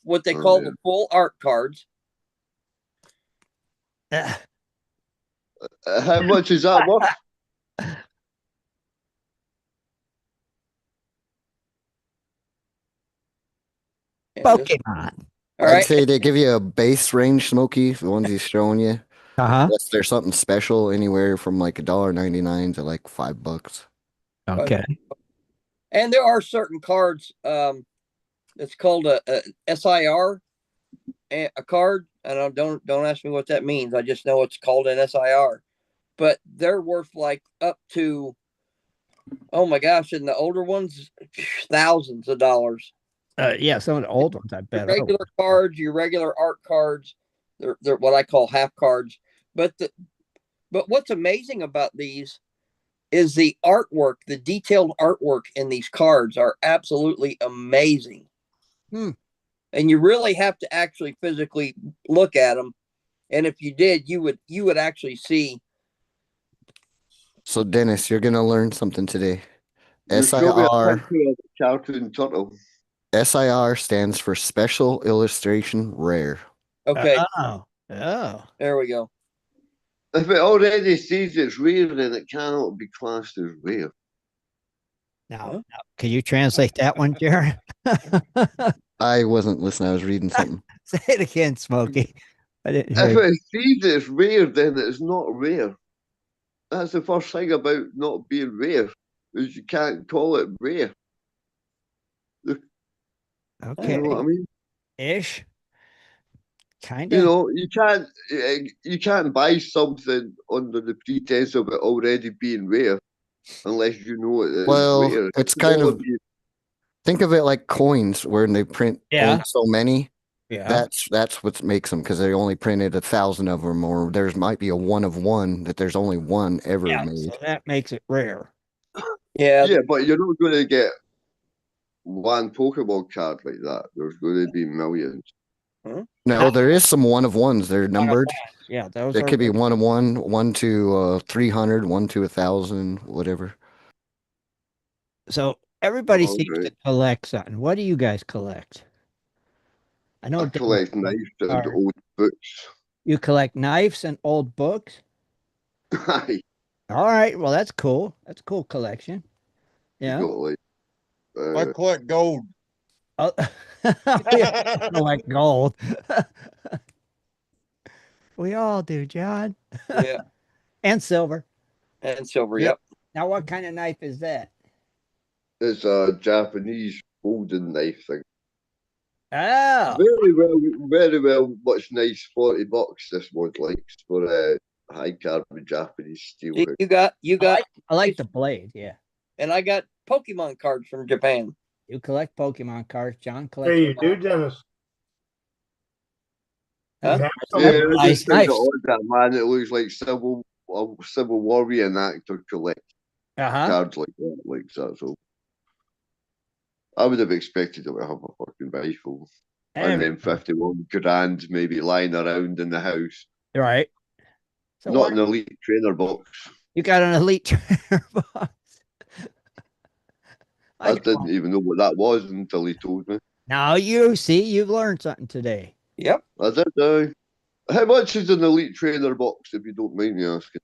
what they call the full art cards. How much is that worth? Pokemon. All I'd right. say they give you a base range, Smokey, the ones he's showing you. Unless there's something special, anywhere from like $1.99 to like $5. Okay. And there are certain cards. It's called a SIR, a card. And don't ask me what that means. I just know it's called an SIR. But they're worth like up to, oh my gosh, and the older ones, thousands of dollars. Yeah, some of the old ones, I bet. Your regular cards, your regular art cards, they're what I call half cards. But what's amazing about these is the artwork, the detailed artwork in these cards are absolutely amazing. And you really have to actually physically look at them. And if you did, you would actually see. So Dennis, you're gonna learn something today. You show me a SIR. picture of a cartoon turtle. SIR stands for Special Illustration Rare. Okay. Oh. There we go. If it already says it's rare, then it cannot be classed as rare. Now, can you translate that one, Jared? I wasn't listening. I was reading something. Say it again, Smokey. I didn't hear If you. it says it's rare, then it's not rare. That's the first thing about not being rare, is you can't call it rare. Okay. You know what I mean? Ish. Kind You of. know, you can't buy something under the pretense of it already being rare, unless you know it is Well, rare. it's kind of, think of it like coins where they print only so many. Yeah. That's what makes them because they only printed 1,000 of them, or there's might be a one of one that there's only one ever Yeah. made. So that makes it rare. Yeah, Yeah, but you're not going to get one Pokemon card like that. There's going to be millions. No, there is some one of ones. They're numbered. Yeah, those It are could be one of one, one to 300, one to 1,000, whatever. so everybody All seems to right. collect something. What do you guys collect? I know I Dennis collect knives and cards. old books. You collect knives and old books. Aye, All right, well that's cool. That's a cool collection. you Yeah. got like I collect gold. Oh, we all collect gold. We all do, John. yeah, And silver. and silver. Yep. Yep. Now, what kind of knife is that? it's a Japanese golden knife thing. Oh, Very well, much nice. $40 this one likes for a high carbon Japanese steel See, hook. you got, I like the blade. Yeah. and I got Pokemon cards from Japan. You collect Pokemon cards. John There collects. you do, Dennis. You Huh? have some Yeah, That's I nice just find it knives. odd that man it looks like Civil War reenactor collect Uh-huh. cards like that. Like that. So I would have expected him to have a fucking rifle and then 51 grand maybe lying around in the house. Right. So Not what? an elite trainer box. You got an elite trainer box. I didn't even know what that was until he told me. Now you see, you've learned something today. Yep. I did know. How much is an elite trainer box, if you don't mind me asking?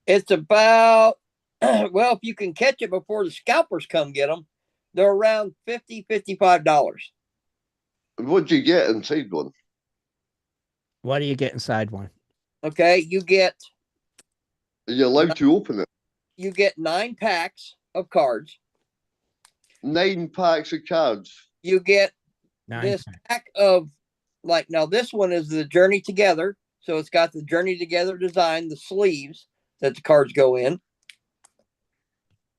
It's about well, if you can catch it before the scalpers come get them, they're around $55. And what do you get inside one? What do you get inside one? Okay, Are you allowed to open it? you get 9 packs of cards. 9 packs of cards. You get Nine this packs. pack of like now this one is the Journey Together, so it's got the Journey Together design, the sleeves that the cards go in.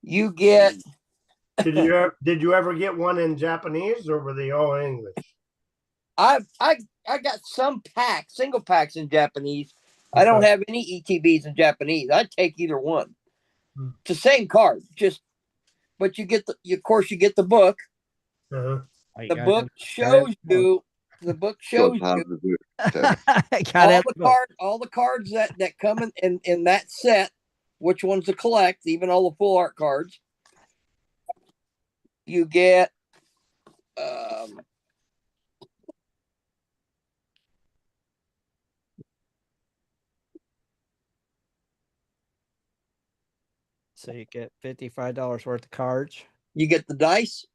You get Did you ever get one in Japanese or were they all English? I got some packs, single packs in Japanese. I don't have any ETBs in Japanese. I'd take either one. It's the same card, just but you get of course you get the book. Uh-huh. The book shows you. The book shows you all the cards that come in that set. Which ones to collect? Even all the full art cards. You get. So you get $55 worth of cards. You get the dice.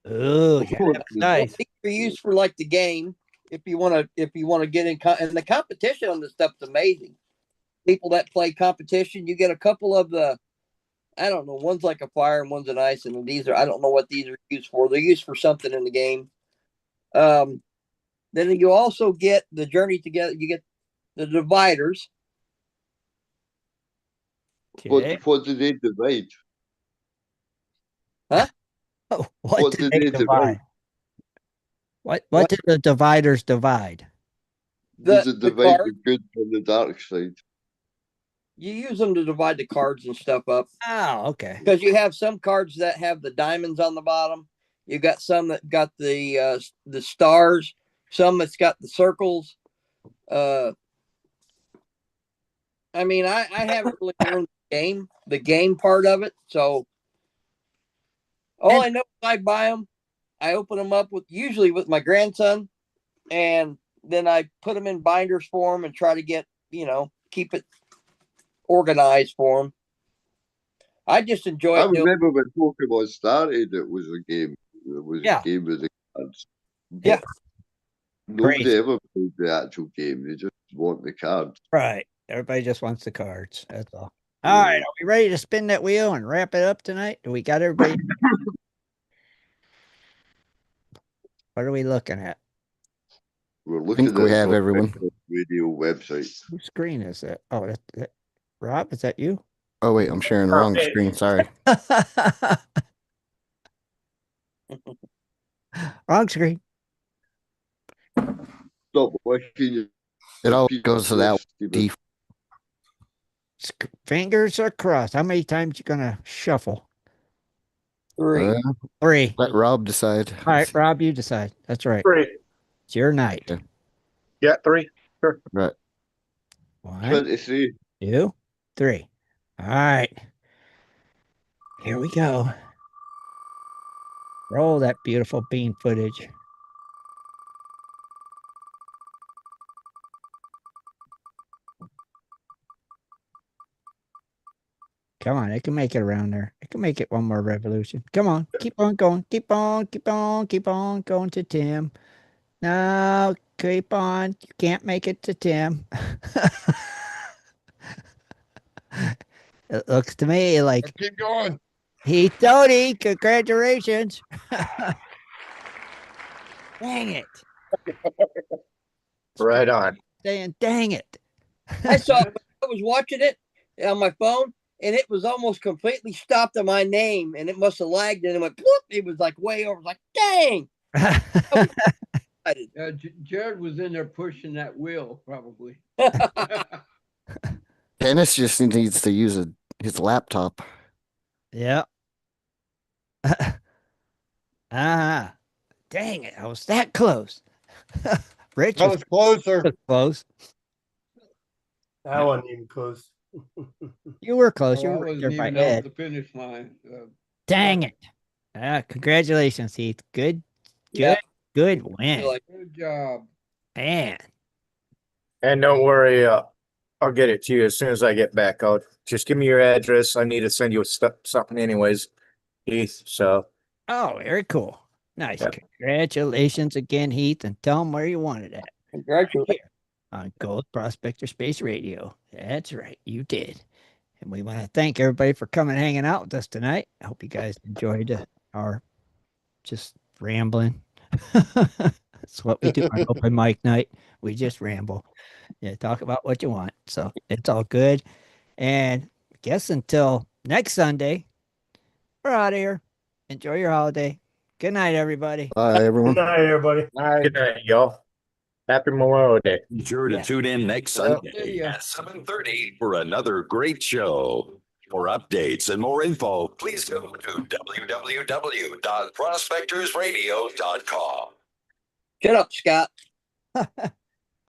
Oh, yeah, nice. These are used for like the game. If you want to get in, and the competition on this stuff's amazing. People that play competition, you get a couple of the, I don't know, one's like a fire and one's an ice, and these are I don't know what these are used for. They're used for something in the game. Then you also get the Journey Together. You get the dividers. Okay. What did they divide? Huh? What did they divide? What did the dividers divide? Does it divide the good from the dark side? You use them to divide the cards and stuff up. Oh, okay. Because you have some cards that have the diamonds on the bottom. You got some that got the stars. Some that's got the circles. I mean, I haven't really learned the game part of it. So all I know is I buy them. I open them up usually with my grandson, and then I put them in binders for him and try to get keep it organized for him. I just enjoy it. I remember when Pokemon started, it was a game. It was a game with the cards. Yeah. Nobody ever played the actual game. They just want the cards. Right. Everybody just wants the cards. That's all. All right. Are we ready to spin that wheel and wrap it up tonight? Do we got everybody? What are we looking at? We're looking at we have everyone. Radio website. Whose screen is that? Oh, that Rob, is that you? Oh wait, I'm sharing the wrong screen. Sorry. Wrong screen. stop wishing It all goes to that Stephen. Fingers are crossed. How many times you gonna shuffle? 3. 3. Let Rob decide. All right, Rob, you decide. That's right. 3. It's your night. Okay. Yeah, 3. Sure. Right. 1, 23. 2, 3. All right. Here we go. Roll that beautiful bean footage. Come on, it can make it around there. It can make it one more revolution. Come on, keep on going, keep on, keep on, keep on going to Tim. No, keep on. You can't make it to Tim. It looks to me like Keep going. he Tony. Congratulations. Dang it. Right on. Saying, dang it. I saw it. I was watching it on my phone, and it was almost completely stopped on my name, and it must have lagged, and it went, whoop, it was like way over. Like, dang. Jared was in there pushing that wheel, probably. Dennis just needs to use his laptop. Yeah. Ah, dang it. I was that close. Rich That was closer. close. That wasn't even close. You were close. You I were right there wasn't by even over Ed. the finish line. Dang it. Congratulations, Heath. Good Yeah. win. Good job. Man. And don't worry, I'll get it to you as soon as I get back. I'll just give me your address. I need to send you something anyways, Heath. So Oh, very cool. Nice. Yeah. Congratulations again, Heath, and tell them where you want it at. Congratulations. Here on Gold Prospector Space Radio. That's right. You did. And we want to thank everybody for coming and hanging out with us tonight. I hope you guys enjoyed our just rambling. That's what we do on open mic night. We just ramble. Yeah, talk about what you want. So it's all good. And I guess until next Sunday, we're out of here. Enjoy your holiday. Good night, everybody. Bye, everyone. Good night, everybody. good night, y'all. Happy Memorial Day. Be sure to Yeah. tune in next Sunday at 7:30 for another great show. For updates and more info, please go to www.prospectorsradio.com. Shut up, Scott.